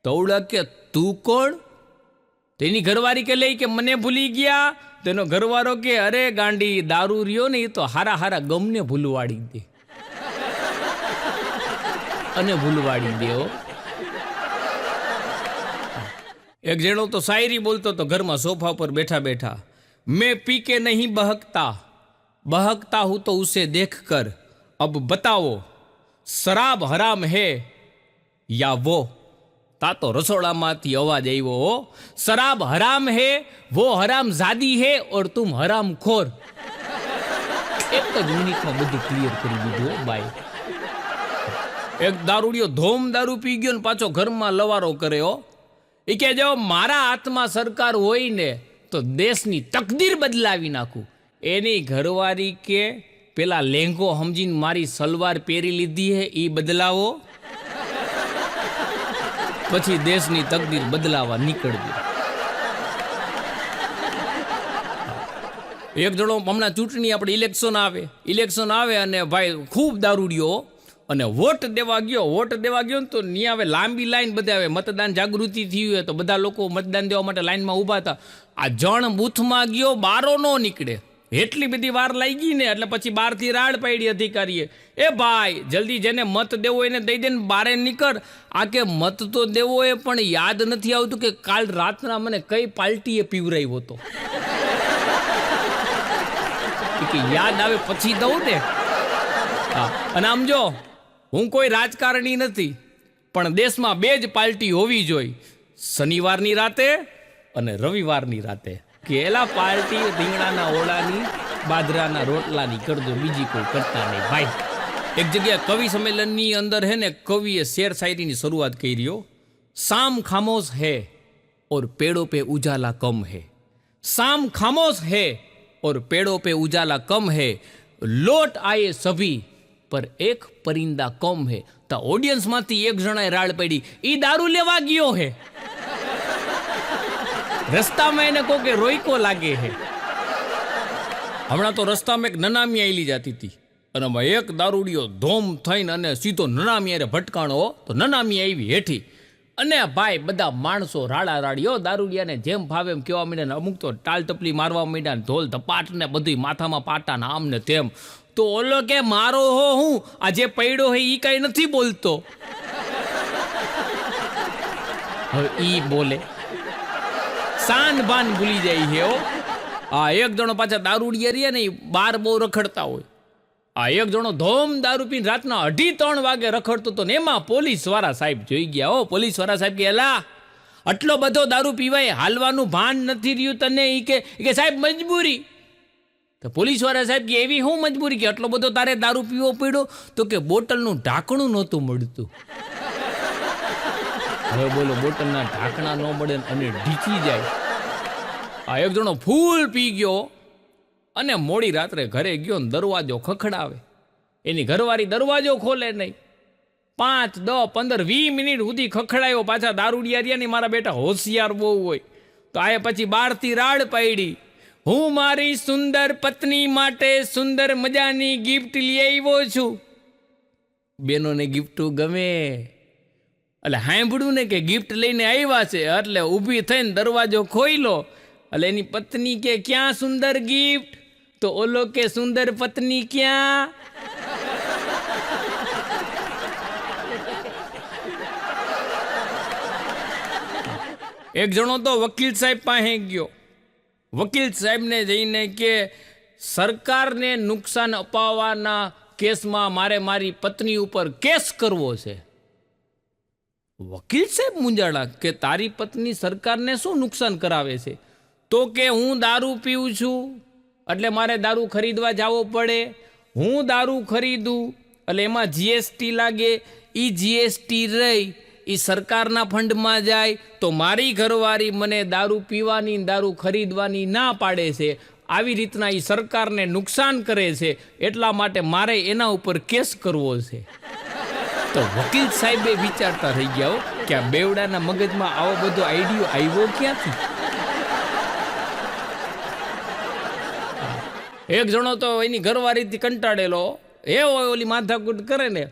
તોડા કે તું કોણ? તેની ઘરવાળી કે લઈ કે મને ભૂલી ગયા. તેનો ઘરવાળો કે અરે ગાંડી, દારૂ રહ્યો ને એ તો હારા ગમને ભૂલવાડી દે, અને ભૂલવાડી દે. એક જણો તો શાયરી બોલતો તો ઘરમાં સોફા પર બેઠા બેઠા, મેં પી કે નહીં બહકતા હું તો ઉસે દેખ કર, अब बताओ शराब हराम है या वो? ता तो रसोડામાંથી અવાજ આવ્યો, शराब हराम है, वो हराम जादी है और तुम हराम खोर. એક જ મિનિટમાં બધું ક્લિયર કરી દીધું બાય. એક દારૂડિયો ધોમ દારૂ પી ગયો ને પાછો ઘરમાં લવારો કર્યો. એ કે જો મારા હાથમાં સરકાર હોય ને તો દેશની તકદીર બદલાવી નાખું. એની ઘરવાળી કે પેલા લેંઘો સમજીને મારી સલવાર પહેરી લીધી હે એ બદલાવો, પછી દેશની તકદીર બદલાવા નીકળજો. એક જણો હમણાં ચૂંટણી આપણે ઇલેક્શન આવે અને ભાઈ ખૂબ દારૂડિયો અને વોટ દેવા ગયો ને તો ત્યાં આવે લાંબી લાઈન, બધા આવે, મતદાન જાગૃતિ થઈ હોય તો બધા લોકો મતદાન દેવા માટે લાઈનમાં ઊભા હતા. આ જણ બૂથમાં ગયો, બારો ન નીકળે, એટલી બધી વાર લાગી ને એટલે પછી બહારથી રાડ પાડી અધિકારીએ, એ ભાઈ જલ્દી જેને મત દેવો એને દઈ દે ને બારે નીકળ. આ કે મત તો દેવો એ પણ યાદ નથી આવતું કે કાલ રાતના મને કઈ પાર્ટીએ પીવરાવ્યો હતો. કે યાદ આવે પછી દઉં ને. હા, અને આમ જો હું કોઈ રાજકારણી નથી, પણ દેશમાં 2 જ પાર્ટી હોવી જોઈએ, શનિવારની રાતે અને રવિવારની રાતે. કે એલા પાર્ટી રીંગણાના ઓળાની બાજરાના રોટલાની કરજો, બીજી કોઈ કરતા નહીં ભાઈ. એક જગ્યાએ કવિ સંમેલનની અંદર હે ને કવિએ શેર શાયરીની શરૂઆત કરી. શામ ખામોશ હે ઓર પેડો પે ઉજાલા કમ હે, शाम खामोश है और पेड़ों पे उजाला कम है, लौट आए सभी पर एक परिंदा कम है. તો ઓડિયન્સમાંથી એક જણાએ રાડ પડી, ઈ દારૂ લેવા ગયો હે. રસ્તામાં એને કોકે રોઈકો લાગે હે. હમણાં તો રસ્તામાં એક નનામી આવેલી જતી હતી અને એક દારૂડિયો ધોમ થઈને અને સીધો નનામી અરે ભટકાણો. તો નનામી આવી હેઠી અને ભાઈ બધા માણસો રાડા રાડીઓ દારૂડિયાને જેમ ફાવે એમ કહેવા માંડ્યા ને અમુક તો ટાલ ટપલી મારવા માંડ્યા ને ઢોલ ધપાટ ને બધું માથામાં પાટા ને આમ ને તેમ. તો ઓલો કે મારો હો હું આ જે પડ્યો હે ઈ કઈ નથી બોલતો. હવે ઈ બોલે સાન બાન ભૂલી જાય છે. આ એક જણો પાછા દારૂડિયા રહ્યા ને બાર બહુ રખડતા હોય. આ એક જણો ધોમ દારૂ પીને રાતના 2:30 વાગે રખડતો હતો ને એમાં પોલીસ વાળા સાહેબ જોઈ ગયા. પોલીસ વાળા સાહેબ કે એલા આટલો બધો દારૂ પીવાય, હાલવાનું ભાન નથી રહ્યું તને? ઈ કે સાહેબ મજબૂરી. તો પોલીસ વાળા સાહેબ કે એવી શું મજબૂરી કે આટલો બધો તારે દારૂ પીવો પડ્યો? તો કે બોટલનું ઢાંકણું નહોતું મળતું. હવે બોલો, બોટલના ઢાંકણા ન મળે અને ઢીચી જાય. આ એક જણો ફૂલ પી ગયો અને મોડી રાત્રે ઘરે ગયો ને દરવાજો ખખડાવે. એની ઘરવાળી દરવાજો ખોલે નહીં. 5, 10, 15, 20 મિનિટ સુધી ખખડાયો. પાછા દારૂડિયા રહ્યા ને મારા બેટા હોશિયાર બહુ હોય. તો આ પછી બહારથી રાડ પાડી, હું મારી સુંદર પત્ની માટે સુંદર મજાની ગિફ્ટ લઈ આવ્યો છું. બેનોને ગિફ્ટ ગમે એટલે સાંભળ્યું ને કે ગિફ્ટ લઈને આવ્યા છે એટલે ઊભી થઈને દરવાજો ખોઈલો. એટલે એની પત્ની કે ક્યાં સુંદર ગિફ્ટ? તો ઓલો કે સુંદર પત્ની ક્યાં? એક જણો તો વકીલ સાહેબ પાસે ગયો. વકીલ સાહેબને જઈને કે સરકારને નુકસાન અપાવવાના કેસમાં મારે મારી પત્ની ઉપર કેસ કરવો છે. વકીલ સાહેબ મૂંઝાણા કે તારી પત્ની સરકારને શું નુકસાન કરાવે છે? તો કે હું દારૂ પીઉં છું એટલે મારે દારૂ ખરીદવા જવો પડે. હું દારૂ ખરીદું એટલે એમાં જીએસટી લાગે. એ જીએસટી રહી એ સરકારના ફંડમાં જાય તો મારી ઘરવાળી મને દારૂ પીવાની દારૂ ખરીદવાની ના પાડે છે. આવી રીતના એ સરકારને નુકસાન કરે છે, એટલા માટે મારે એના ઉપર કેસ કરવો છે. તો વકીલ સાહેબે વિચારતા થઈ ગયા કે આ બેવડાના મગજમાં આવો બધો આઈડિયો આવ્યો ક્યાંથી? એક જણો તો એની ઘરવાળીથી કંટાળેલો હોય, ઓલી માથાકૂટ કરે ને,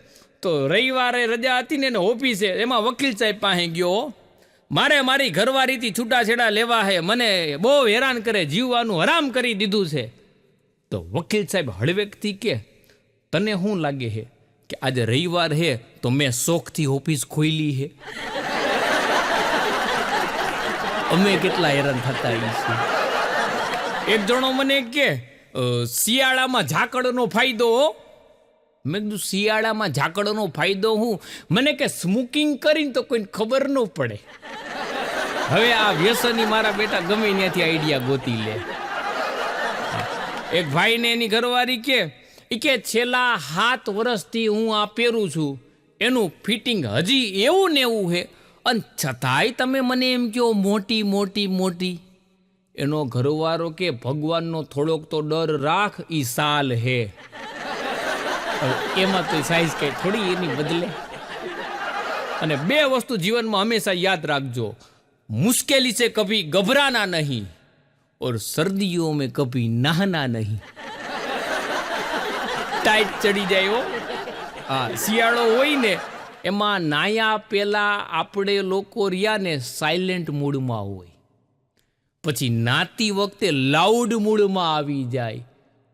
તો રવિવારે રજા હતી ને ઓફિસે, એમાં વકીલ સાહેબ પાસે ગયો. મારે મારી ઘરવાળીથી છૂટાછેડા લેવા હે, મને બહુ હેરાન કરે, જીવવાનું હરામ કરી દીધું છે. તો વકીલ સાહેબ હળવેકથી કે તને શું લાગે છે કે આજે રવિવાર હે તો મેં શોખથી ઓફિસ ખોલી હે? અમે કેટલા હેરાન થતા છીએ. એક જણો મને કે શિયાળામાં ઝાકળનો ફાયદો. મેં કીધું શિયાળામાં ઝાકળનો ફાયદો હું? મને કે સ્મોકિંગ કરીને તો કોઈને ખબર ન પડે. હવે આ વ્યસની મારા બેટા ગમે ત્યાંથી આઈડિયા ગોતી લે. એક ભાઈને એની ઘરવાળી કે છેલ્લા 7 વર્ષથી હું આ પહેરું છું, એનું ફિટિંગ હજી એવું ને એવું છે, અને છતાંય તમે મને એમ કહો મોટી મોટી મોટી. એનો ઘરવાળો કે ભગવાનનો થોડોક તો ડર રાખ, ઈ સાલ હે. એમાં તો સાઈઝ કઈ થોડી એની બદલે. અને 2 વસ્તુ જીવનમાં હંમેશા યાદ રાખજો, મુશ્કેલી से कभी घबराना नहीं और सर्दियों में कभी नहाना नहीं. ટાઈટ ચડી જાય હો. હા, શિયાળો હોય ને એમાં નાયા પહેલા આપણે લોકો રહ્યા ને સાયલેન્ટ મૂડમાં હોય, પછી નાતી વખતે લાઉડ મૂડમાં આવી જાય,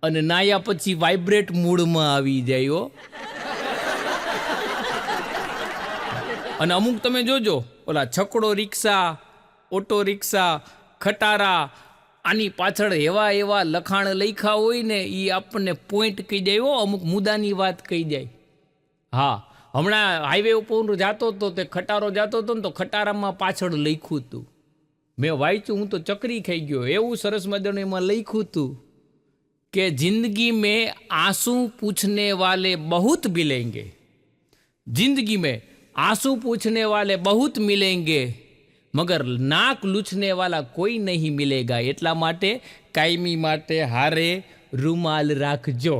અને નાયા પછી વાઇબ્રેટ મૂડમાં આવી જાય હો. અને અમુક તમે જોજો, ઓલા છકડો રિક્ષા, ઓટો રિક્ષા, ખટારા, આની પાછળ એવા લખાણ લખ્યા હોય ને એ આપણને પોઈન્ટ કહી જાય હો, અમુક મુદ્દાની વાત કહી જાય. હા, હમણાં હાઈવે ઉપર જતો હતો, તે ખટારો જતો હતો ને તો ખટારામાં પાછળ લખ્યું હતું, મેં વાંચ્યું, હું તો ચકરી ખાઈ ગયો, એવું સરસ મજાનું એમાં લખ્યું હતું કે જિંદગી में आंसू पूछने वाले बहुत मिलेंगे, जिंदगी में आंसू पूछने वाले बहुत मिलेंगे, મગર નાક લૂછને વાલા કોઈ નહીં મિલેગા, એટલા માટે કાયમી માટે હારે રૂમાલ રાખજો.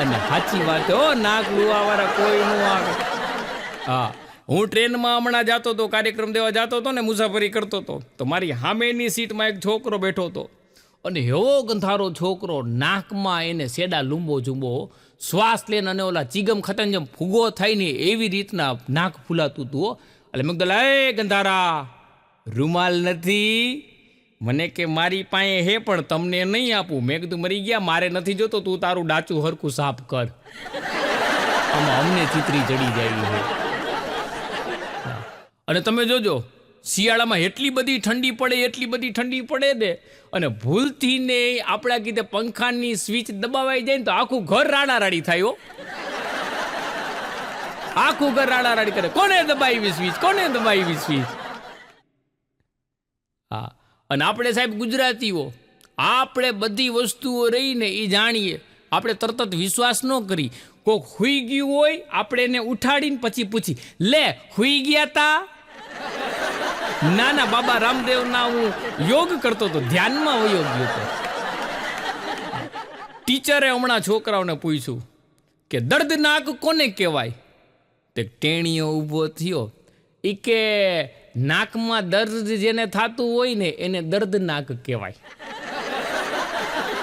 અને સાચી વાત હો, નાક લુવા વાળા કોઈ નું આવે. હા, હું ટ્રેનમાં હમણાં જતો હતો, કાર્યક્રમ દેવા જતો હતો ને, મુસાફરી કરતો હતો, તો મારી સામેની સીટમાં એક છોકરો બેઠો હતો. અને એવો ગંધારો છોકરો, નાકમાં એને સેડા લૂંબો જુંબો, શ્વાસ લઈને અને ઓલા ચીગમ ખતન જેમ ફૂગો થાય ને એવી રીતના નાક ફૂલાતું હતું. એટલે મેં કીધું, એ ગંધારા, રૂમાલ નથી? મને કે મારી પાસે હે પણ તમને નહીં આપું. મેં કીધું મરી ગયા, મારે નથી જોતો, તું તારું ડાચું હરખું સાફ કર. આમાં અમને ચિત્રી ચડી જાય છે. અને તમે જોજો, શિયાળામાં એટલી બધી ઠંડી પડે ને, અને ભૂલથી ને આપણા કીધે પંખાની સ્વિચ દબાવાઈ જાય ને તો આખું ઘર રાડારાડી થાય હો. આખું ઘર રાડારાડી કરે, કોને દબાવી સ્વિચ. હા, અને આપણે સાહેબ ગુજરાતીઓ, આપણે બધી વસ્તુઓ રહીને એ જાણીએ, આપણે તરત જ વિશ્વાસ ન કરી. કોક હુઈ ગયું હોય, આપણે એને ઉઠાડીને પછી પૂછી, લે હુઈ ગયા તા? ના બાબા રામદેવના હું યોગ કરતો હતો, ધ્યાનમાં યોગ ગયો હતો. ટીચરે હમણાં છોકરાઓને પૂછ્યું કે દર્દનાક કોને કહેવાય? તે ટેણીઓ ઊભો થયો, એ કે નાકમાં દર્દ જેને થતું હોય ને એને દર્દનાક કહેવાય.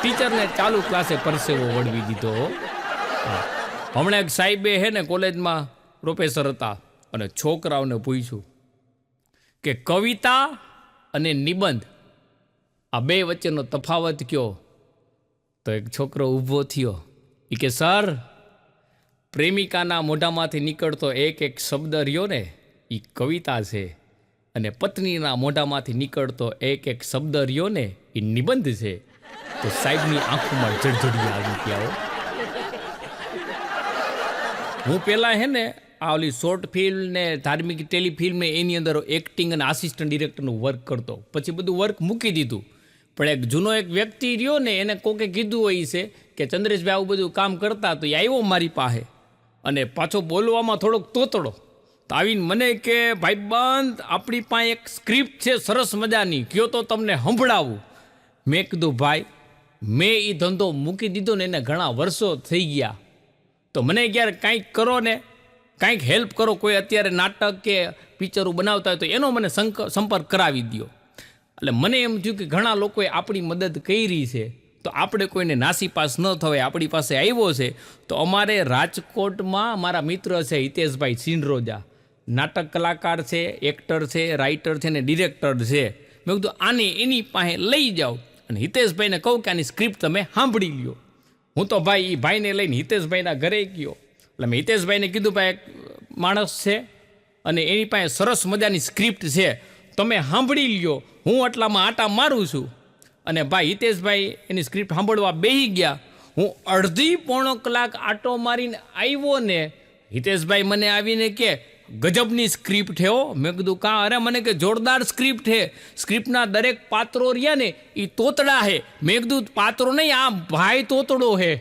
ટીચરને ચાલુ ક્લાસે પરસેવો વળવી દીધો. હમણાં એક સાહેબે હે ને કોલેજમાં પ્રોફેસર હતા, અને છોકરાઓને પૂછ્યું કે કવિતા અને નિબંધ આ બે વચ્ચેનો તફાવત કયો? તો એક છોકરો ઊભો થયો, એ કે સર, પ્રેમિકાના મોઢામાંથી નીકળતો એક શબ્દ રહ્યો ને એ કવિતા છે, અને પત્નીના મોઢામાંથી નીકળતો એક શબ્દ રહ્યો ને એ નિબંધ છે. તો સાહેબની આંખોમાં જળજળી આવી ગયા. હું પહેલાં હે ને આ ઓલી શોર્ટ ફિલ્મ ને ધાર્મિક ટેલિફિલ્મ ને એની અંદર એક્ટિંગ અને આસિસ્ટન્ટ ડિરેક્ટરનું વર્ક કરતો. પછી બધું વર્ક મૂકી દીધું. પણ એક જૂનો એક વ્યક્તિ રહ્યો ને, એને કોકે કીધું હોય છે કે ચંદ્રેશભાઈ આવું બધું કામ કરતા, તો એ આવ્યો મારી પાસે, અને પાછો બોલવામાં થોડોક તોતડો. તો આવીને મને કે ભાઈબંધ, આપણી પાસે એક સ્ક્રિપ્ટ છે સરસ મજાની, કયો તો તમને સંભળાવું. મેં કીધું ભાઈ, મેં એ ધંધો મૂકી દીધો ને એને ઘણા વર્ષો થઈ ગયા, તો મને ક્યારેક કાંઈક કરો ને, કાંઈક હેલ્પ કરો. કોઈ અત્યારે નાટક કે પિક્ચરો બનાવતા હોય તો એનો મને સંપર્ક કરાવી દો. એટલે મને એમ થયું કે ઘણા લોકોએ આપણી મદદ કરી છે, તો આપણે કોઈને નાસીપાસ ન થવાય. આપણી પાસે આવ્યો છે તો અમારે રાજકોટમાં મારા મિત્ર છે હિતેશભાઈ સિંડરોજા, નાટક કલાકાર છે, એક્ટર છે, રાઇટર છે ને ડિરેક્ટર છે. મેં કીધું આને એની પાસે લઈ જાઓ, અને હિતેશભાઈને કહું કે આની સ્ક્રિપ્ટ તમે સાંભળી લ્યો. હું તો ભાઈ એ ભાઈને લઈને હિતેશભાઈના ઘરે ગયો. એટલે મેં હિતેશભાઈને કીધું, ભાઈ એક માણસ છે અને એની પાસે સરસ મજાની સ્ક્રિપ્ટ છે, તમે સાંભળી લ્યો, હું આટલામાં આટા મારું છું. અને ભાઈ હિતેશભાઈ એની સ્ક્રિપ્ટ સાંભળવા બેસી ગયા. હું અડધી પોણો કલાક આટો મારીને આવ્યો ને, હિતેશભાઈ મને આવીને કે ગજબની સ્ક્રિપ્ટ છે હો. મેં કીધું કાં? અરે મને કે જોરદાર સ્ક્રિપ્ટ છે, સ્ક્રિપ્ટના દરેક પાત્રો રહ્યા ને એ તોતડા છે. મેં કીધું પાત્રો નહીં, આ ભાઈ તોતડો છે.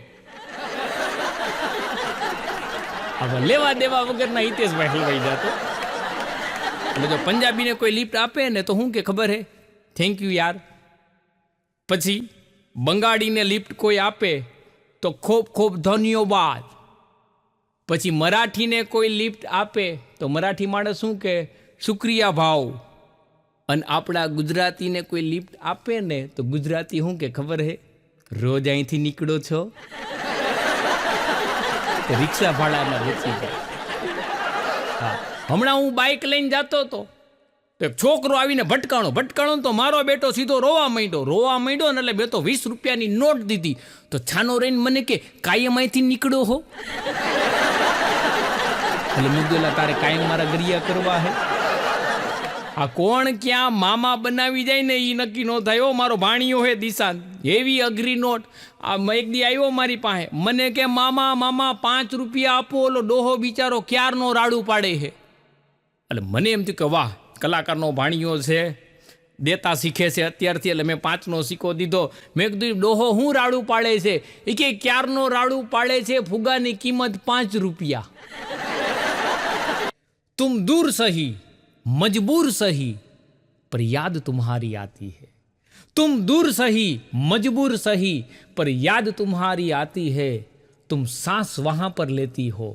હવે લેવા દેવા વગરના હિતેશભાઈ હલવાઈ જતો. એટલે જો પંજાબીને કોઈ લિફ્ટ આપે ને તો શું કે ખબર હે, થેન્ક યુ યાર. પછી બંગાળીને લિફ્ટ કોઈ આપે તો ખૂબ ખૂબ ધન્યવાદ. પછી મરાઠીને કોઈ લિફ્ટ આપે તો મરાઠી માણસ શું કે, શુક્રિયા ભાવ. અને આપણા ગુજરાતીને કોઈ લિફ્ટ આપે ને તો ગુજરાતી શું કે ખબર હે, રોજ અહીંથી નીકળો છો? રિક્ષા ભાડાના બચી જાય. હા, હમણાં હું બાઇક લઈને જતો હતો, તો એક છોકરો આવીને ભટકાણો તો મારો બેટો સીધો રોવા માંડ્યો ને, એટલે મેં તો 20 રૂપિયાની નોટ દીધી. તો છાનો રહીને મને કે કાયમ અહીંથી નીકળો હો. એટલે મુદ્દેલા તારે કાયમ મારા ગરિયા કરવા હે? આ કોણ ક્યાં મામા બનાવી જાય ને એ નક્કી ન થાય. મારો ભાણિયો હે દિશાંત, એવી અઘરી નોટ. આ એક દી આવ્યો મારી પાસે, મને કે મામા 5 રૂપિયા આપો, ઓલો ડોહો બિચારો ક્યારનો રાડું પાડે છે. એટલે મને એમ થયું કે વાહ, કલાકારનો ભાણિયો છે, દેતા શીખે છે અત્યારથી. એટલે મેં 5નો સિક્કો દીધો. મેં કીધું ડોહો હું રાડું પાડે છે? એ કે ક્યારનો રાડું પાડે છે, ફુગાની કિંમત 5 રૂપિયા. तुम दूर सही मजबूर सही पर याद तुम्हारी आती है, तुम दूर सही मजबूर सही पर याद तुम्हारी आती है, तुम सांस वहां पर लेती हो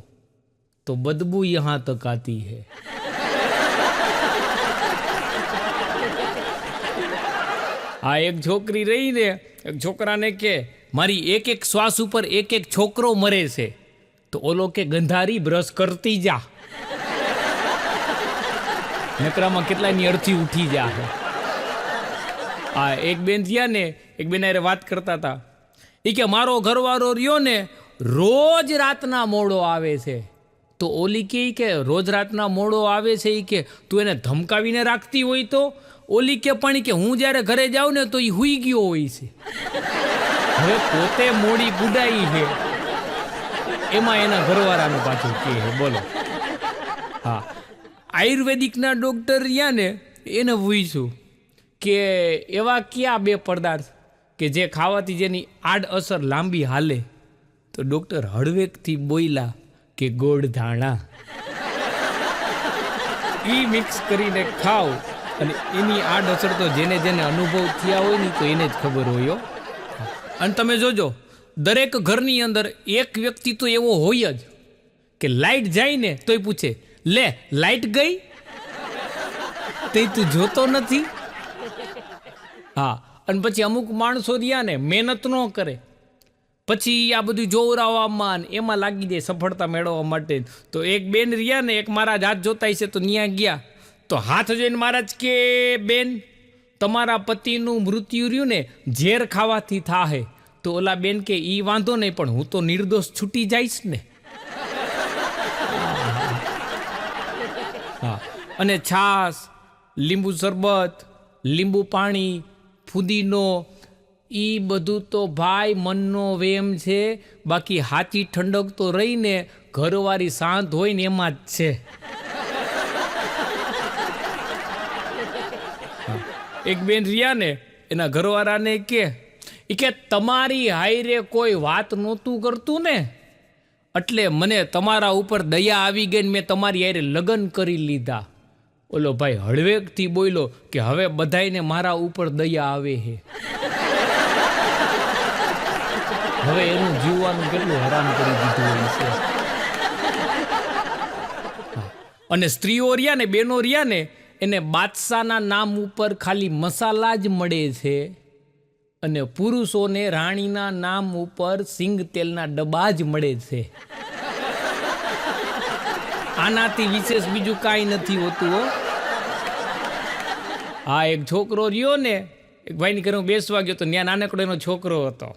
तो बदबू यहां तक आती है। આ એક છોકરી રહી ને, એક છોકરાને કે મારી એક એક શ્વાસ ઉપર એક એક છોકરો મરે છે, તો ઓલો કે ગંધારી બ્રશ કરતી જા, નકરામાં કેટલાની અર્થી ઉઠી જા. આ એક બેન થયા ને, એક બેન હારે વાત કરતા હતા. એ કે મારો ઘરવાળો રહ્યો ને રોજ રાતના મોડો આવે છે, તો ઓલી કે રોજ રાતના મોડો આવે છે, એ કે તું એને ધમકાવીને રાખતી હોય તો? ઓલી કે પણ કે હું જ્યારે ઘરે જાઉં ને તો એ હુઈ ગયો હોય છે. હવે પોતે મોડી ગુડાઈ છે, એમાં એના ઘરવાળાનું પાછું કે છે, બોલો. હા, આયુર્વેદિકના ડૉક્ટર રહ્યા ને એને પૂછ્યું કે એવા કયા બે પદાર્થ કે જે ખાવાથી જેની આડઅસર લાંબી હાલે, તો ડૉક્ટર હળવેકથી બોલ્યા કે ગોળ ધાણા. એ મિક્સ કરીને ખાઓ અને એની આડઅસર તો જેને જેને અનુભવ થયા હોય ને તો એને જ ખબર હોય. અને તમે જોજો, દરેક ઘરની અંદર એક વ્યક્તિ તો એવો હોય જ કે લાઇટ જાય ને તોય પૂછે, લે લાઇટ ગઈ તે તું જોતો નથી. હા, અને પછી અમુક માણસો રહ્યા ને મહેનત ન કરે, પછી આ બધું જોવરાવવામાં એમાં લાગી જાય સફળતા મેળવવા માટે. તો એક બેન રહ્યા ને, એક મહારાજ હાથ જોતા છે, તો ત્યાં ગયા તો હાથ જોઈને મહારાજ કે બેન તમારા પતિનું મૃત્યુ રહ્યું ને ઝેર ખાવાથી થાહે. તો ઓલા બેન કે ઈ વાંધો નહીં, પણ હું તો નિર્દોષ છૂટી જઈશ ને. હા, અને છાશ, લીંબુ શરબત, લીંબુ પાણી, ફુદીનો, એ બધું તો ભાઈ મનનો વેમ છે. બાકી હાચી ઠંડક તો રહીને ઘરવાળી શાંત હોય ને એમાં જ છે. એક બેન રહ્યા ને, એના ઘરવાળાને કે તમારી હાયરે કોઈ વાત નહોતું કરતું ને, એટલે મને તમારા ઉપર દયા આવી ગઈ ને મેં તમારી હાયરે લગ્ન કરી લીધા. ઓલો ભાઈ હળવેકથી બોલ્યો કે હવે બધાયને મારા ઉપર દયા આવે છે. હવે એનું જીવવાનું કેટલું હરામ કરી દીધું હોય છે. અને સ્ત્રીઓ રહ્યા ને, બેનો રહ્યા ને, એને બાદશાહના નામ ઉપર ખાલી મસાલા જ મળે છે, અને પુરુષોને રાણીના નામ ઉપર સિંગ તેલના ડબ્બા જ મળે છે. આનાથી વિશેષ બીજું કાંઈ નથી હોતું. હા, એક છોકરો રહ્યો ને, એક ભાઈની ઘરે હું બેસવા ગયો તો ત્યાં નાનકડો એનો છોકરો હતો.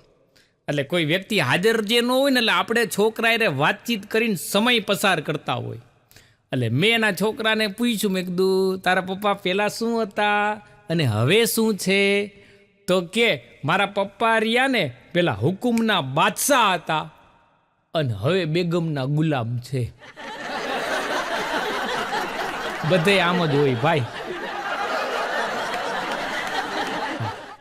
એટલે કોઈ વ્યક્તિ હાજર જે ન હોય ને, એટલે આપણે છોકરા એ વાતચીત કરીને સમય પસાર કરતા હોય. એટલે મેં એના છોકરાને પૂછ્યું, મેં કીધું તારા પપ્પા પહેલાં શું હતા અને હવે શું છે? તો કે મારા પપ્પા રહ્યા ને પેલા હુકુમના બાદશાહ હતા અને હવે બેગમના ગુલામ છે. બધે આમ જ હોય ભાઈ.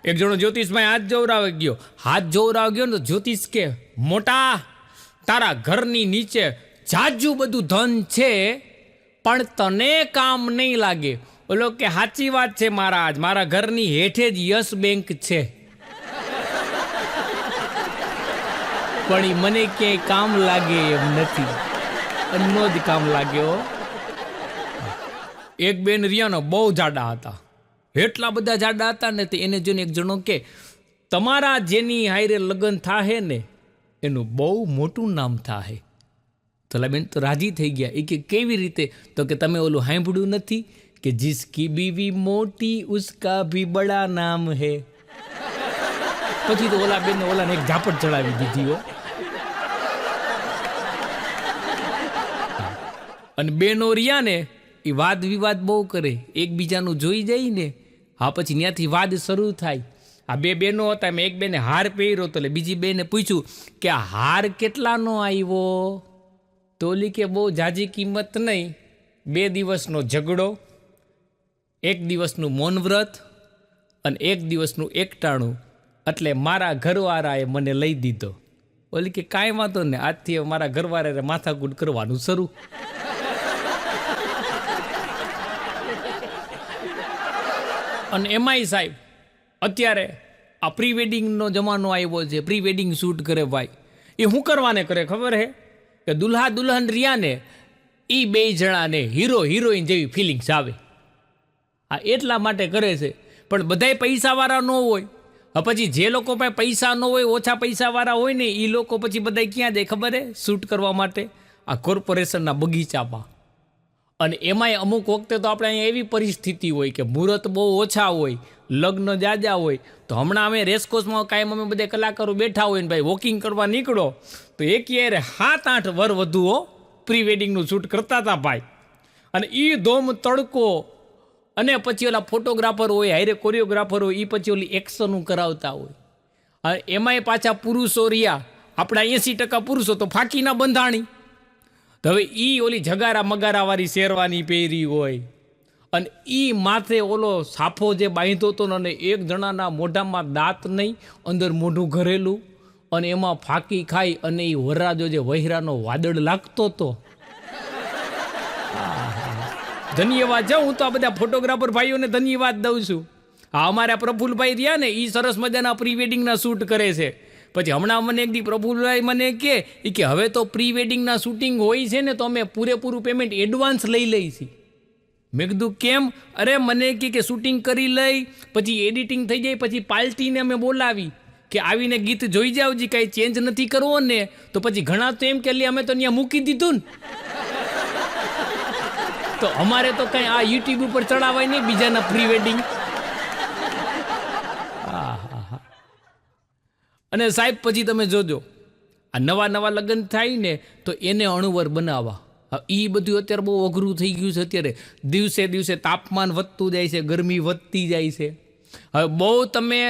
એક જણો જ્યોતિષમાં હાથ જોવરાવી ગયો. હાથ જોવરાવી ગયો ને તો જ્યોતિષ કે મોટા તારા ઘરની નીચે જાજુ બધું ધન છે, પણ તને કામ નહીં લાગે. ઓલો કે સાચી વાત છે મહારાજ, મારા ઘરની હેઠે જ યસ બેંક છે, પણ એ મને ક્યાંય કામ લાગે એમ નથી. અન્નો જ કામ લાગ્યો. એક બેન રિયાનો બહુ જાડા હતા, એટલા બધા જાડા હતા ને, તે એને જોઈને એક જણો કે તમારા જેની હાયરે લગ્ન થાહે ને એનું બહુ મોટું નામ થાહે. તો બેન તો રાજી થઈ ગયા. એ કે કેવી રીતે? તો કે તમે ઓલું સાંભળ્યું નથી કે જિસકી બીવી મોટી ઉસકા ભી બડા નામ હે. પછી તો ઓલા બેનને ઓલાને એક ઝાપટ ચડાવી દીધી હો. અને બેનો રિયા ને એ વાદ વિવાદ બહુ કરે, એકબીજાનું જોઈ જાય ને. હા, પછી ત્યાંથી વાદ શરૂ થાય. આ બે બહેનો હતા, એમાં એક બેને હાર પહેર્યો તો એટલે બીજી બેને પૂછ્યું કે આ હાર કેટલાનો આવ્યો? તો ઓલી કે બહુ જાજી કિંમત નહીં, 2 દિવસનો ઝઘડો, 1 દિવસનું મૌન વ્રત અને 1 દિવસનું એકટાણું, એટલે મારા ઘરવાળાએ મને લઈ દીધો. ઓલી કે કાંઈ વાંધો ને, આજથી મારા ઘરવાળાએ માથાકૂટ કરવાનું શરૂ. અને એમાંય સાહેબ અત્યારે આ પ્રી વેડિંગનો જમાનો આવ્યો છે, પ્રી વેડિંગ શૂટ કરે ભાઈ. એ શું કરવાને કરે ખબર હે? કે દુલ્હા દુલ્હન રિયાને એ બે જણાને હીરો હિરોઈન જેવી ફિલિંગ્સ આવે. આ એટલા માટે કરે છે. પણ બધાય પૈસાવાળા ન હોય. પછી જે લોકો પાસે પૈસા ન હોય, ઓછા પૈસાવાળા હોય ને, એ લોકો પછી બધા ક્યાં જાય ખબર હે શૂટ કરવા માટે? આ કોર્પોરેશનના બગીચામાં. અને એમાંય અમુક વખતે તો આપણે અહીંયા એવી પરિસ્થિતિ હોય કે મુહૂર્ત બહુ ઓછા હોય, લગ્ન જાજા હોય, તો હમણાં અમે રેસકોર્સમાં કાયમ અમે બધા કલાકારો બેઠા હોય ને ભાઈ વોકિંગ કરવા નીકળો તો એક યારે 7-8 વર વધુઓ પ્રી વેડિંગનું શૂટ કરતા હતા ભાઈ. અને એ ધોમ તડકો અને પછી ઓલા ફોટોગ્રાફર હોય, હારે કોરિયોગ્રાફર હોય, એ પછી ઓલી એક્શનું કરાવતા હોય. અને એમાંય પાછા પુરુષો રહ્યા, આપણા 80% પુરુષો તો ફાંકીના બંધાણી. તો હવે એ ઓલી જગારા મગારાવાળી શેરવાની પહેરી હોય અને એ માથે ઓલો સાફો જે બાંધ્યો હતો ને, એક જણાના મોઢામાં દાંત નહીં, અંદર મોઢું ઘરેલું, અને એમાં ફાંકી ખાઈ અને એ વરરાજો જે વહેરાનો વાદળ લાગતો હતો. ધન્યવાદ છે, હું તો આ બધા ફોટોગ્રાફર ભાઈઓને ધન્યવાદ દઉં છું. હા, અમારા પ્રફુલભાઈ રહ્યા ને, એ સરસ મજાના પ્રી વેડિંગના શૂટ કરે છે. પછી હમણાં મને એક દી પ્રફુલભાઈ મને કે હવે તો પ્રી વેડિંગના શૂટિંગ હોય છે ને, તો અમે પૂરેપૂરું પેમેન્ટ એડવાન્સ લઈ લઈએ છીએ. મેં કીધું કેમ? અરે મને કે શૂટિંગ કરી લઈ, પછી એડિટિંગ થઈ જાય, પછી પાર્ટીને અમે બોલાવી કે આવીને ગીત જોઈ જાવ જી, કાંઈ ચેન્જ નથી કરવો ને. તો પછી ઘણા તો એમ કે લે અમે તો ત્યાં મૂકી દીધું ને. તો અમારે તો કંઈ આ યુટ્યુબ ઉપર ચડાવાય નહીં બીજાના પ્રી વેડિંગ. અને સાહેબ પછી તમે જોજો, આ નવા નવા લગ્ન થાય ને તો એને અણુવર બનાવવા, એ બધું અત્યારે બહુ અઘરું થઈ ગયું છે. અત્યારે દિવસે દિવસે તાપમાન વધતું જાય છે, ગરમી વધતી જાય છે. હવે બહુ તમે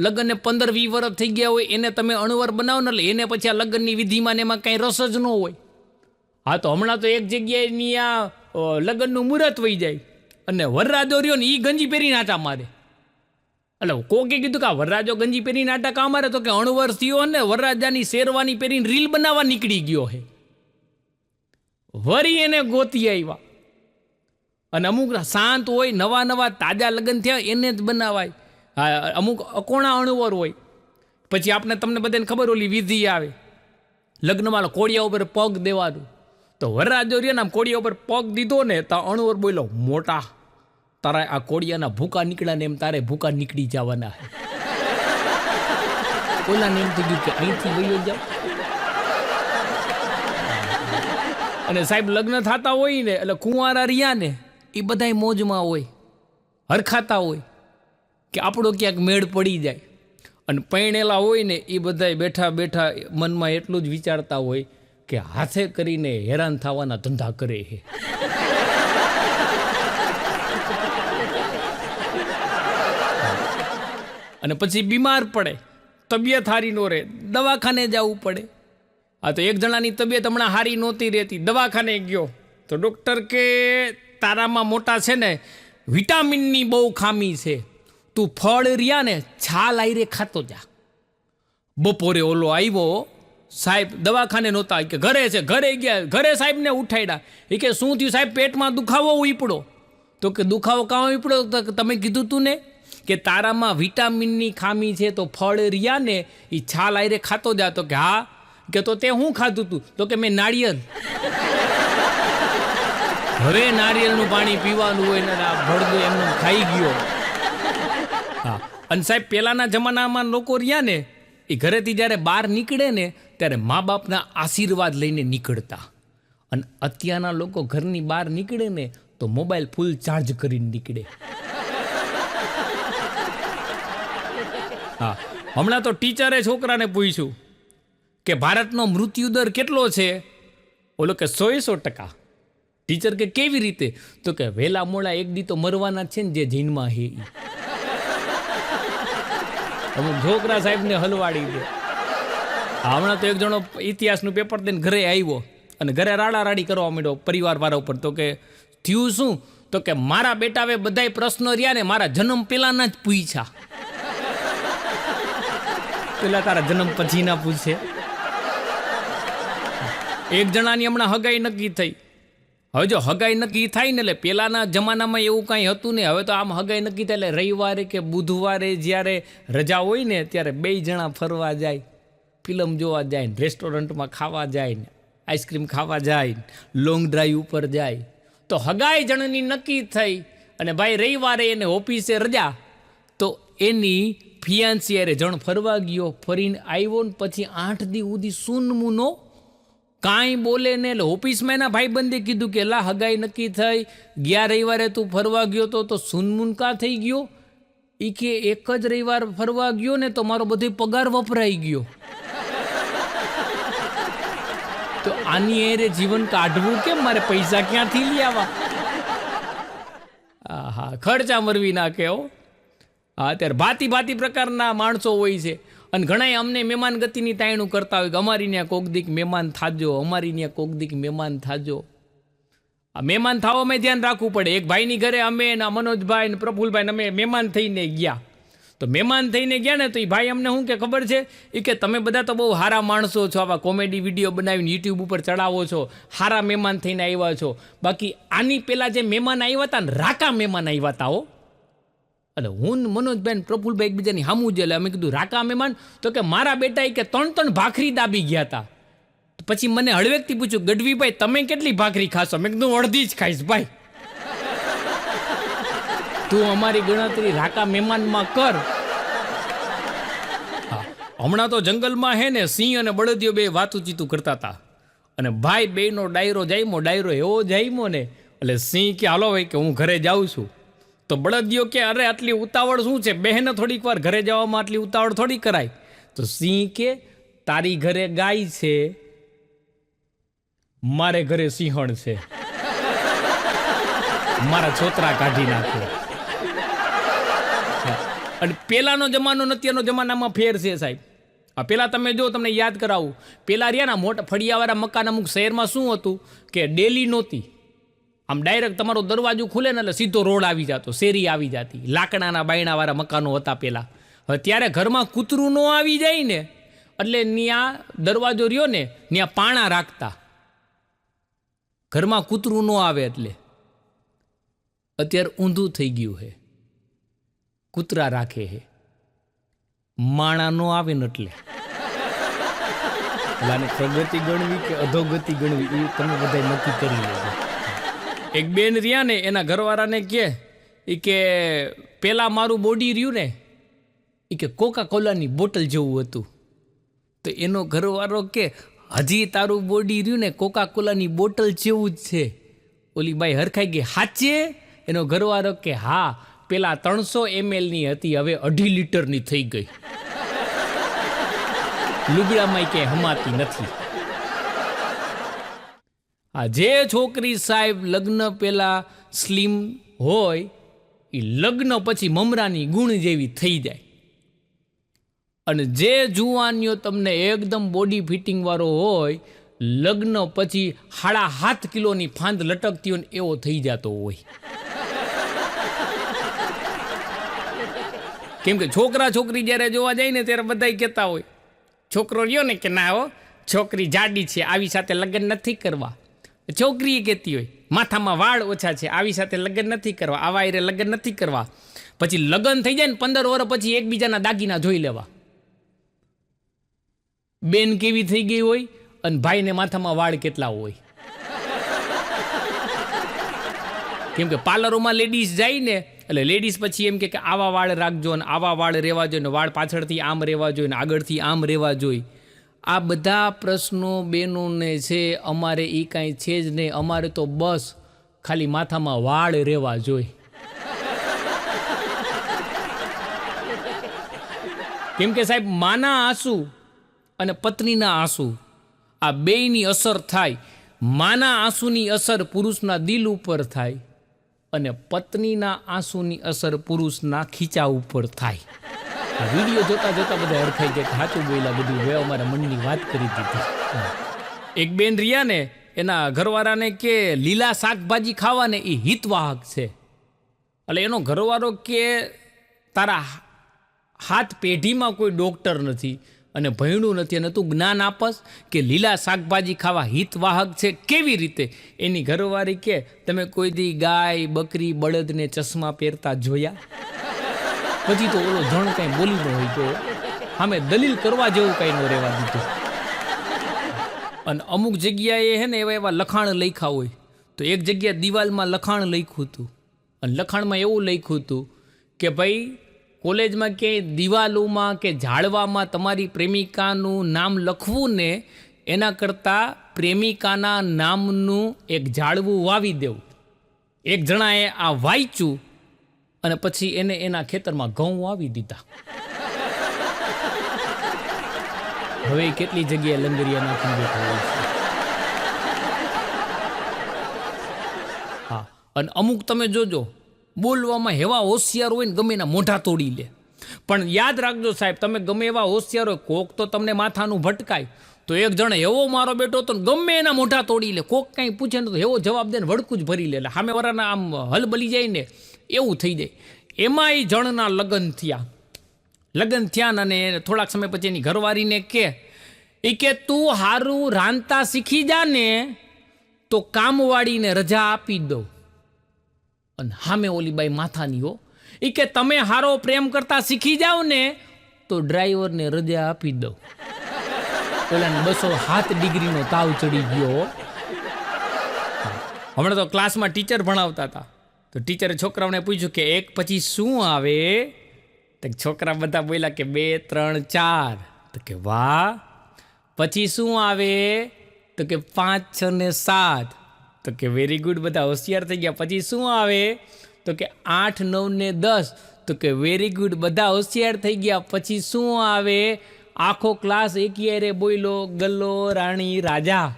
લગ્નને 15-20 વર્ષ થઈ ગયા હોય એને તમે અણુવર બનાવો ને, એટલે એને પછી આ લગ્નની વિધિમાં ને એમાં કાંઈ રસ જ ન હોય. હા, તો હમણાં તો એક જગ્યાએની આ લગ્નનું મુહૂર્ત વહી જાય અને વરરાજો રહ્યો ને એ ગંજી પહેરીને આટા મારે. એટલે કોકે કીધું કે આ વરરાજો ગંજી પહેરીને આટા કાં મારે? તો કે અણુવર થયો ને વરરાજાની શેરવાની પહેરીને રીલ બનાવવા નીકળી ગયો હે. વરી એને ગોતી આવ્યા. અને અમુક શાંત હોય, નવા નવા તાજા લગ્ન થયા એને જ બનાવાય. અમુક અકોણા અણુવર હોય. પછી આપણે તમને બધાને ખબર ઓલી વિધિ આવે લગ્નમાં, કોળિયા ઉપર પગ દેવાનું. તો વરરાજો રહ્યો ને આમ કોળિયા ઉપર પગ દીધો ને તો અણુવર બોલો, મોટા તારા આ કોળિયાના ભૂકા નીકળ્યા ને એમ તારે ભૂકા નીકળી જવાના. ઓલાને એમ થઈ ગયું કે અહીંથી વયો જાવ. અને સાહેબ લગ્ન થતા હોય ને એટલે કુંવારા રહ્યા ને એ બધાય મોજમાં હોય, હરખાતા હોય કે આપણો ક્યાંક મેળ પડી જાય. અને પૈણેલા હોય ને એ બધાય બેઠા બેઠા મનમાં એટલું જ વિચારતા હોય કે હાથે કરીને હેરાન થવાના ધંધા કરે છે. અને પછી બીમાર પડે, તબિયત હારી ન રહે, દવાખાને જવું પડે. આ તો એક જણાની તબિયત હમણાં હારી નહોતી રહેતી, દવાખાને ગયો તો ડૉક્ટર કે તારામાં મોટા છે ને વિટામિનની બહુ ખામી છે, તું ફળ રહ્યા ને છાલ આયરે ખાતો જા. બપોરે ઓલો આવ્યો સાહેબ, દવાખાને નહોતા કે ઘરે છે, ઘરે ગયા, ઘરે સાહેબને ઉઠાડ્યા. એ કે શું થયું સાહેબ? પેટમાં દુખાવો ઉપડો. તો કે દુખાવો કાં ઉપડો? તો તમે કીધું તું ને કે તારામાં વિટામિનની ખામી છે, તો ફળ રહ્યા ને એ છાલ આયરે ખાતો જા. તો કે હા. કે તો તે શું ખાધું તું? તો કે મેં નાળિયેર. હવે નાળિયેરનું પાણી પીવાનું હોય ને આ ભળદો એમનો ખાઈ ગયો. હા, અને સાહેબ પહેલાંના જમાનામાં લોકો રહ્યા ને એ ઘરેથી જ્યારે બહાર નીકળે ને ત્યારે મા બાપના આશીર્વાદ લઈને નીકળતા. અને અત્યારના લોકો ઘરની બહાર નીકળે ને તો મોબાઈલ ફૂલ ચાર્જ કરીને નીકળે. હા, હમણાં તો ટીચરે છોકરાને પૂછ્યું કે ભારતનો મૃત્યુદર કેટલો છે? ઓલો કે 100%. ટીચર કે કેવી રીતે? તો કે વહેલા મોડા એક દી તો મરવાના છે ને જે જૈનમાં હે. અમુક છોકરા સાહેબને હલવાડી દે. હમણાં તો એક જણો ઇતિહાસનું પેપર દઈને ઘરે આવ્યો અને ઘરે રાડારાડી કરવા માંડ્યો પરિવારવાળા ઉપર. તો કે થયું શું? તો કે મારા બેટાવે બધાય પ્રશ્નો રહ્યા ને મારા જન્મ પહેલાના જ પૂછ્યા. પેલા તારા જન્મ પછી ના પૂછે. એક જણાની હમણાં હગાઈ નક્કી થઈ હવે જો હગાઈ નક્કી થાય ને એટલે પહેલાંના જમાનામાં એવું કાંઈ હતું ને, હવે તો આમ હગાઈ નક્કી થાય એટલે રવિવારે કે બુધવારે જ્યારે રજા હોય ને ત્યારે 2 જણા ફરવા જાય, ફિલ્મ જોવા જાય ને, રેસ્ટોરન્ટમાં ખાવા જાય ને, આઈસ્ક્રીમ ખાવા જાય ને, લોંગ ડ્રાઈવ ઉપર જાય. તો હગાઈ જણની નક્કી થઈ અને ભાઈ રવિવારે એને ઓફિસે રજા, તો એની ફિયાન્સી અરે જણ ફરવા ગયો, ફરીને આવ્યો ને પછી 8 દી સુધી સૂનમૂનો કાંઈ બોલે ને. એટલે ઓફિસમાં એના ભાઈબંધે કીધું કે લા હગાઈ નક્કી થઈ, ગયા રવિવારે તું ફરવા ગયો તો સૂનમૂન કાં થઈ ગયો? એ કે એક જ રવિવાર ફરવા ગયો ને તો મારો બધો પગાર વપરાઈ ગયો. તો આની એરે જીવન કાઢવું કેમ? મારે પૈસા ક્યાંથી લઈ આવવા? હા, ખર્ચા મરવી નાખે હો. હા, અત્યારે ભાતી પ્રકારના માણસો હોય છે અને ઘણાય અમને મહેમાન ગતિની તાયણું કરતા હોય કે અમારી ત્યાં કોક દીક મહેમાન થાજો, અમારી ત્યાં કોક દીક મહેમાન થાજો. આ મહેમાન થવામાં ધ્યાન રાખવું પડે. એક ભાઈની ઘરે અમે ને મનોજભાઈ ને પ્રફુલભાઈ અમે મહેમાન થઈને ગયા. તો મહેમાન થઈને ગયા ને તો એ ભાઈ અમને શું કે ખબર છે, એ કે તમે બધા તો બહુ સારા માણસો છો, આવા કોમેડી વિડીયો બનાવીને યુટ્યુબ ઉપર ચડાવો છો, સારા મહેમાન થઈને આવ્યા છો. બાકી આની પહેલાં જે મહેમાન આવ્યા હતા ને, રાકા મહેમાન આવ્યા હતા હો. એટલે હું મનોજભાઈ પ્રફુલભાઈ એકબીજાની સામું જ. એટલે અમે કીધું રાકા મહેમાન? તો કે મારા બેટા કે 3 ભાખરી દાબી ગયા હતા. પછી મને હળવેકથી પૂછ્યું, ગઢવીભાઈ તમે કેટલી ભાખરી ખાશો? મેં કીધું અડધી જ ખાઈશ ભાઈ. તું અમારી ગણતરી રાકા મહેમાનમાં કર. હમણાં તો જંગલમાં હે ને સિંહ અને બળદિયો 2 વાતું કરતા હતા અને ભાઈ બેયનો ડાયરો એવો જામ્યો ને એટલે સિંહ કે હાલો ભાઈ કે હું ઘરે જાઉં છું. તો બળદિયો કે અરે આટલી ઉતાવળ શું છે? બહેને થોડીક વાર ઘરે જવામાં આટલી ઉતાવળ થોડી કરાય. તો સિંહ કે તારી ઘરે ગાય છે, મારે ઘરે સિંહણ છે, મારા છોતરા કાઢી નાખો. અને પેલાનો જમાનો અત્યારનો જમાનામાં ફેર છે સાહેબ. પેલા તમે જો, તમને યાદ કરાવું, પેલા રહ્યા ના મોટા ફળિયાવાળા મકાન અમુક શહેરમાં શું હતું કે ડેલી નહોતી. આમ ડાયરેક્ટ તમારો દરવાજો ખુલે ને એટલે સીધો રોડ આવી જતો, શેરી આવી જતી. લાકડાના બાયણાવાળા મકાનો હતા પેલા. હવે ત્યારે ઘરમાં કૂતરું ન આવી જાય ને એટલે ત્યાં દરવાજો રહ્યો ને ત્યાં પાણા રાખતા, ઘરમાં કૂતરું ન આવે એટલે. અત્યારે ઊંધું થઈ ગયું છે, કૂતરા રાખે છે, માણા નો આવે ને એટલે. પ્રગતિ ગણવી કે અધોગતિ ગણવી એ તમે બધા નક્કી કરી લેજો. એક બેન રહ્યા ને એના ઘરવાળાને કે પેલા મારું બોડી રહ્યું ને એ કે કોકા કોલાની બોટલ જેવું હતું. તો એનો ઘરવાળો કે હજી તારું બોડી રહ્યું ને કોકા કોલાની બોટલ જેવું જ છે. ઓલી બાઈ હરખાઈ ગઈ, હાચે? એનો ઘરવાળો કે હા, પેલા 300 ml ની હતી, હવે 2.5 લીટરની થઈ ગઈ. લુગડામાં કે હમાતી નથી. આ જે છોકરી સાહેબ લગ્ન પહેલા સ્લિમ હોય એ લગ્ન પછી મમરાની ગુણ જેવી થઈ જાય. અને જે જુવાનીઓ તમને એકદમ બોડી ફિટિંગ વાળો હોય લગ્ન પછી 7.5 કિલોની ફાંદ લટકતી હોય એવો થઈ જતો હોય. કેમ કે છોકરા છોકરી જ્યારે જોવા જાય ને ત્યારે બધા કહેતા હોય, છોકરો રહ્યો ને કે ના હો છોકરી જાડી છે આવી સાથે લગ્ન નથી કરવા. છોકરીએ કહેતી હોય માથામાં વાળ ઓછા છે આવી સાથે લગ્ન નથી કરવા, આવા એરે લગ્ન નથી કરવા. પછી લગ્ન થઈ જાય ને 15 વર્ષ પછી એકબીજાના દાગીના જોઈ લેવા. બેન કેવી થઈ ગઈ હોય અને ભાઈને માથામાં વાળ કેટલા હોય. કેમ કે પાર્લરોમાં લેડીઝ જાય ને એટલે લેડીઝ પછી એમ કે આવા વાળ રાખજો ને આવા વાળ રહેવા જોઈએ ને વાળ પાછળથી આમ રહેવા જોઈએ ને આગળથી આમ રહેવા જોઈએ. આ બધા પ્રશ્નો બેનોને છે, અમારે એ કાંઈ છે જ નહીં. અમારે તો બસ ખાલી માથામાં વાળ રહેવા જોઈએ. કેમ કે સાહેબ માના આંસુ અને પત્નીના આંસુ આ બેયની અસર થાય. માના આંસુની અસર પુરુષના દિલ ઉપર થાય અને પત્નીના આંસુની અસર પુરુષના ખીચા ઉપર થાય. વિડીયો જોતા જોતા બધા હરખાઈ ગયા, સાચું બોલ્યા, બધું હવે અમારા મનની વાત કરી દીધી. એક બેન રહ્યા ને એના ઘરવાળાને કે લીલા શાકભાજી ખાવાને એ હિતવાહક છે. એટલે એનો ઘરવાળો કે તારા હાથ પેઢીમાં કોઈ ડૉક્ટર નથી અને ભણ્યું નથી અને તું જ્ઞાન આપસ કે લીલા શાકભાજી ખાવા હિતવાહક છે કેવી રીતે? એની ઘરવાળી કે તમે કોઈ દી ગાય બકરી બળદને ચશ્મા પહેરતા જોયા? પછી તો ઓલો જણ કાંઈ બોલી ન હોય તો સામે દલીલ કરવા જેવું કાંઈ ન રહેવા દીધું. અને અમુક જગ્યાએ હે ને એવા લખાણ લખ્યા હોય તો એક જગ્યાએ દિવાલમાં લખાણ લખ્યું હતું અને લખાણમાં એવું લખ્યું હતું કે ભાઈ કોલેજમાં ક્યાંય દિવાલોમાં કે ઝાડવામાં તમારી પ્રેમિકાનું નામ લખવું ને એના કરતાં પ્રેમિકાના નામનું એક ઝાડવું વાવી દેવું. એક જણાએ આ વાંચ્યું અને પછી એને એના ખેતરમાં ઘઉં વાવી દીધા. હવે કેટલી જગ્યાએ લંગરિયા નાખી બેઠા હોય છે. હા, અને અમુક તમે જોજો બોલવામાં એવા હોશિયાર હોય ને ગમે એના મોઢા તોડી લે. પણ યાદ રાખજો સાહેબ, તમે ગમે એવા હોશિયાર હોય, કોક તો તમને માથાનું ભટકાય. તો એક જણ એવો મારો બેટો તો ગમે એના મોઢા તોડી લે. કોક કાંઈ પૂછે ને તો એવો જવાબ દે ને વડકું જ ભરી લે. એટલે સામે વાળાના આમ હલબલી જાય ને એવું થઈ જાય. એમાં એ જણના લગ્ન થયા અને થોડાક સમય પછી એની ઘરવાળીને કે તું હારું રાંધતા શીખી જા ને તો કામવાળીને રજા આપી દો. અને સામે ઓલી બાઈ માથાની હો, કે તમે હારો પ્રેમ કરતા શીખી જાઓ ને તો ડ્રાઈવરને રજા આપી દો. ઓલાને 207 ડિગ્રીનો તાવ ચડી ગયો. હમણાં તો ક્લાસમાં ટીચર ભણાવતા હતા તો ટીચરે છોકરાઓને પૂછ્યું કે 1 પછી શું આવે? તો છોકરા બધા બોલ્યા કે 2 3 4. તો કે વાહ. પછી શું આવે? તો કે 5 6 ને 7. તો કે વેરી ગુડ, બધા હોશિયાર થઈ ગયા. પછી શું આવે? તો કે 8 9 ને 10. તો કે વેરી ગુડ, બધા હોશિયાર થઈ ગયા. પછી શું આવે? આખો ક્લાસ એકિયારે બોયલો ગલ્લો રાણી રાજા.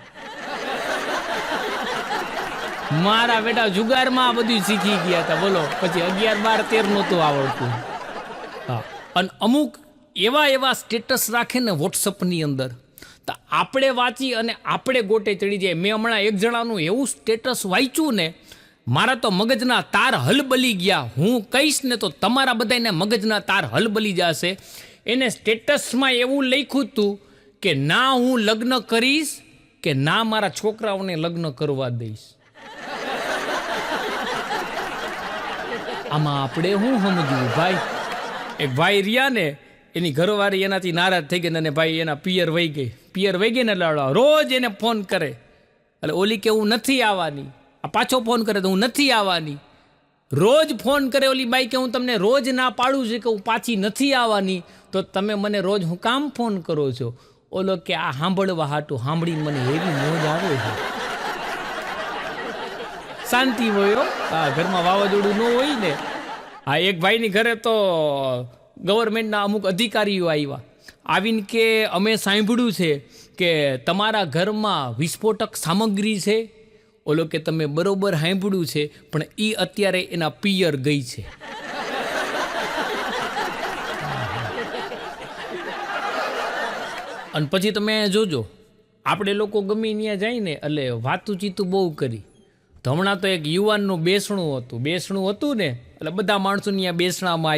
મારા બેટા જુગારમાં બધું શીખી ગયા હતા બોલો. પછી 11 12 13 નહોતું આવડતું. હા, અને અમુક એવા સ્ટેટસ રાખે ને વોટ્સઅપની અંદર તો આપણે વાંચી અને આપણે ગોટે ચડી જાય. મેં હમણાં એક જણાનું એવું સ્ટેટસ વાંચ્યું ને મારા તો મગજના તાર હલબલી ગયા. હું કહીશ ને તો તમારા બધાને મગજના તાર હલબલી જશે. એને સ્ટેટસમાં એવું લખ્યું હતું કે ના હું લગ્ન કરીશ કે ના મારા છોકરાઓને લગ્ન કરવા દઈશ. આમાં આપણે શું સમજવું ભાઈ? એક ભાઈ રહ્યા ને એની ઘરવાળી એનાથી નારાજ થઈ ગઈ અને ભાઈ એના પિયર વહી ગઈ ને એટલે રોજ એને ફોન કરે. એટલે ઓલી કે હું નથી આવવાની. આ પાછો ફોન કરે તો હું નથી આવવાની. રોજ ફોન કરે ઓલી બાઈ કે હું તમને રોજ ના પાડું છું કે હું પાછી નથી આવવાની, તો તમે મને રોજ હું કામ ફોન કરો છો? ઓલો કે આ સાંભળવા હાટું સાંભળીને મને એવી મોજ આવે છે. શાંતિ હોય. હા, ઘરમાં વાવાઝોડું ન હોય ને. હા, એક ભાઈની ઘરે તો ગવર્મેન્ટના અમુક અધિકારીઓ આવ્યા. આવીને કે અમે સાંભળ્યું છે કે તમારા ઘરમાં વિસ્ફોટક સામગ્રી છે. ઓલો કે તમે બરોબર સાંભળ્યું છે પણ એ અત્યારે એના પિયર ગઈ છે. અને પછી તમે જોજો આપણે લોકો ગમે ત્યાં જાય ને એટલે વાતું ચીતું બહુ કરી. તો હમણાં તો એક યુવાનનું બેસણું હતું ને એટલે બધા માણસો ત્યાં બેસણામાં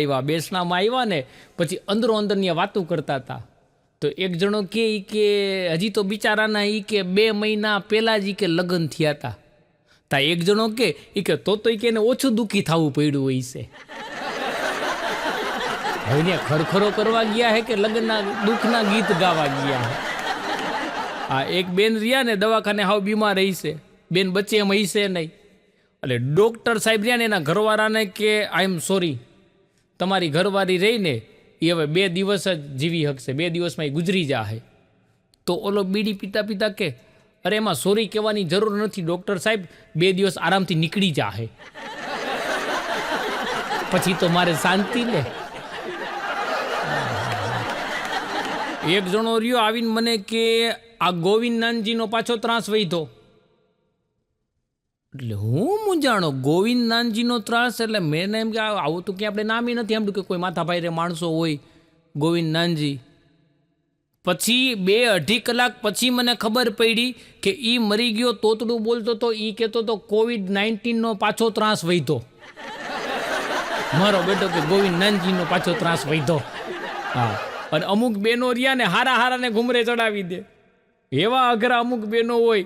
આવ્યા ને પછી અંદરો અંદર ત્યાં વાતું કરતા હતા. તો એક જણો કે હજી તો બિચારાના કે 2 મહિના પહેલાં જ કે લગ્ન થયા હતા. તા એક જણો કે તો એને ઓછું દુઃખી થવું પડ્યું હોય છે. હવે ત્યાં ખરખરો કરવા ગયા હે કે લગ્નના દુઃખના ગીત ગાવા ગયા હે. આ એક બેન રહ્યા ને દવાખાને હાવ બીમાર રહી છે. બેન બચ્ચે એમ હશે નહીં. એટલે ડૉક્ટર સાહેબ રહ્યા ને એના ઘરવાળાને કે આઈ એમ સોરી, તમારી ઘરવાળી રહીને એ હવે 2 દિવસ જ જીવી શકશે, 2 દિવસમાં એ ગુજરી જાહે. તો ઓલો બીડી પીતા પીતા કે અરે એમાં સોરી કહેવાની જરૂર નથી ડૉક્ટર સાહેબ, 2 દિવસ આરામથી નીકળી જાહે. પછી તો મારે શાંતિ લે. એક જણો રહ્યો આવીને મને કે આ ગોવિંદ નાનજીનો પાછો ત્રાસ વહીધો. એટલે હું મૂંઝાણો, ગોવિંદ નાનજીનો ત્રાસ એટલે મેં એમ કે આવું તો ક્યાં આપણે નામી નથી સાંભળ્યું કે કોઈ માથાભાઈ રે માણસો હોય ગોવિંદ નાનજી. પછી 2-2.5 કલાક પછી મને ખબર પડી કે એ મરી ગયો, તોતડું બોલતો હતો, એ કહેતો હતો COVID-19નો પાછો ત્રાસ વહીધો. મારો બેટો કે ગોવિંદ નાનજીનો પાછો ત્રાસ વહીધો. હા, અને અમુક બહેનો રહ્યા ને હારાને ઘુમરે ચડાવી દે. એવા અઘરા અમુક બહેનો હોય.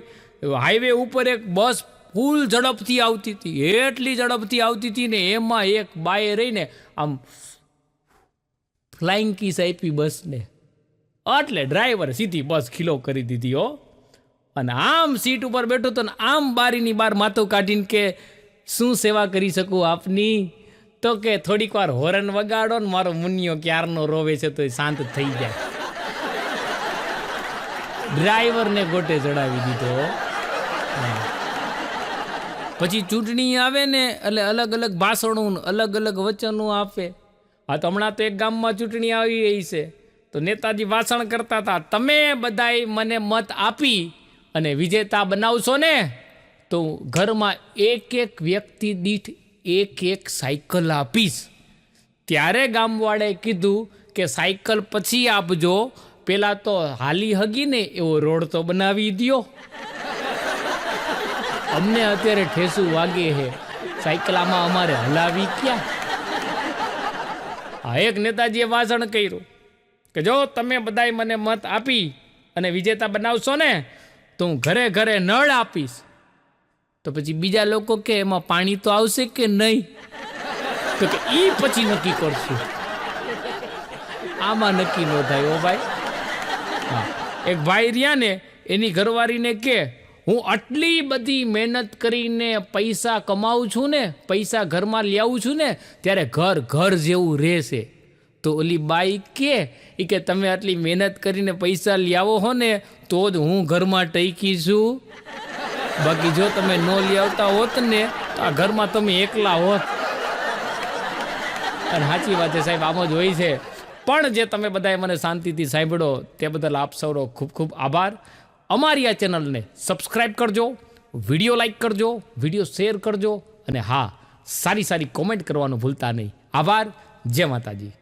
હાઈવે ઉપર એક બસ ફૂલ ઝડપથી આવતી હતી, એટલી ઝડપથી આવતી હતી ને એમાં એક બાએ રહીને આમ ફ્લાઇંગ કિસ આપી બસને, એટલે ડ્રાઈવર સીધી બસ ખીલો કરી દીધી હો. અને આમ સીટ ઉપર બેઠો તો ને આમ બારીની બહાર માથું કાઢીને કે શું સેવા કરી શકું આપની? તો કે થોડીક વાર હોરન વગાડો ને મારો મુનિયો ક્યારનો રોવે છે તો એ શાંત થઈ જાય. ડ્રાઈવરને ગોટે ચડાવી દીધો. પછી ચૂંટણી આવે ને એટલે અલગ અલગ ભાષણો અલગ અલગ વચનો આપે. હા, તો હમણાં તો એક ગામમાં ચૂંટણી આવી રહી છે તો નેતાજી ભાષણ કરતા હતા, તમે બધાય મને મત આપી અને વિજેતા બનાવશો ને તો ઘરમાં એક એક વ્યક્તિ દીઠ એક સાયકલ આપીશ. ત્યારે ગામવાળાએ કીધું કે સાયકલ પછી આપજો, પહેલાં તો હાલી હગીને એવો રોડ તો બનાવી દ્યો. અમને અત્યારે ઠેસું વાગે છે, સાયકલામાં અમારે હલાવી ક્યાં? હા, એક નેતાજીએ ભાષણ કર્યું કે જો તમે બધાય મને મત આપી અને વિજેતા બનાવશો ને તો હું ઘરે ઘરે નળ આપીશ. તો પછી બીજા લોકો કે એમાં પાણી તો આવશે કે નહીં? તો કે એ પછી નક્કી કરશું. આમાં નક્કી ન થાય હો ભાઈ. હા, એક ભાઈ રહ્યા ને એની ઘરવાળીને કે હું આટલી બધી મહેનત કરીને પૈસા કમાવું છું ને, પૈસા ઘરમાં લાવું છું ને ત્યારે ઘર જેવું રહેશે. તો ઓલી બાઈ કે તમે આટલી મહેનત કરીને પૈસા લાવો હો ને તો જ હું ઘરમાં ટકી છું, બાકી જો તમે ન લાવતા હોત ને તો આ ઘરમાં તમે એકલા હોત. અને સાચી વાત છે સાહેબ, આમ જ હોય છે. પણ જે તમે બધાએ મને શાંતિથી સાંભળો તે બદલ આપ સૌનો ખૂબ ખૂબ આભાર. અમારી આ ચેનલને સબસ્ક્રાઈબ કરજો, વિડીયો લાઈક કરજો, વિડીયો શેર કરજો અને હા, સારી કોમેન્ટ કરવાનું ભૂલતા નહીં. આભાર. જય માતાજી.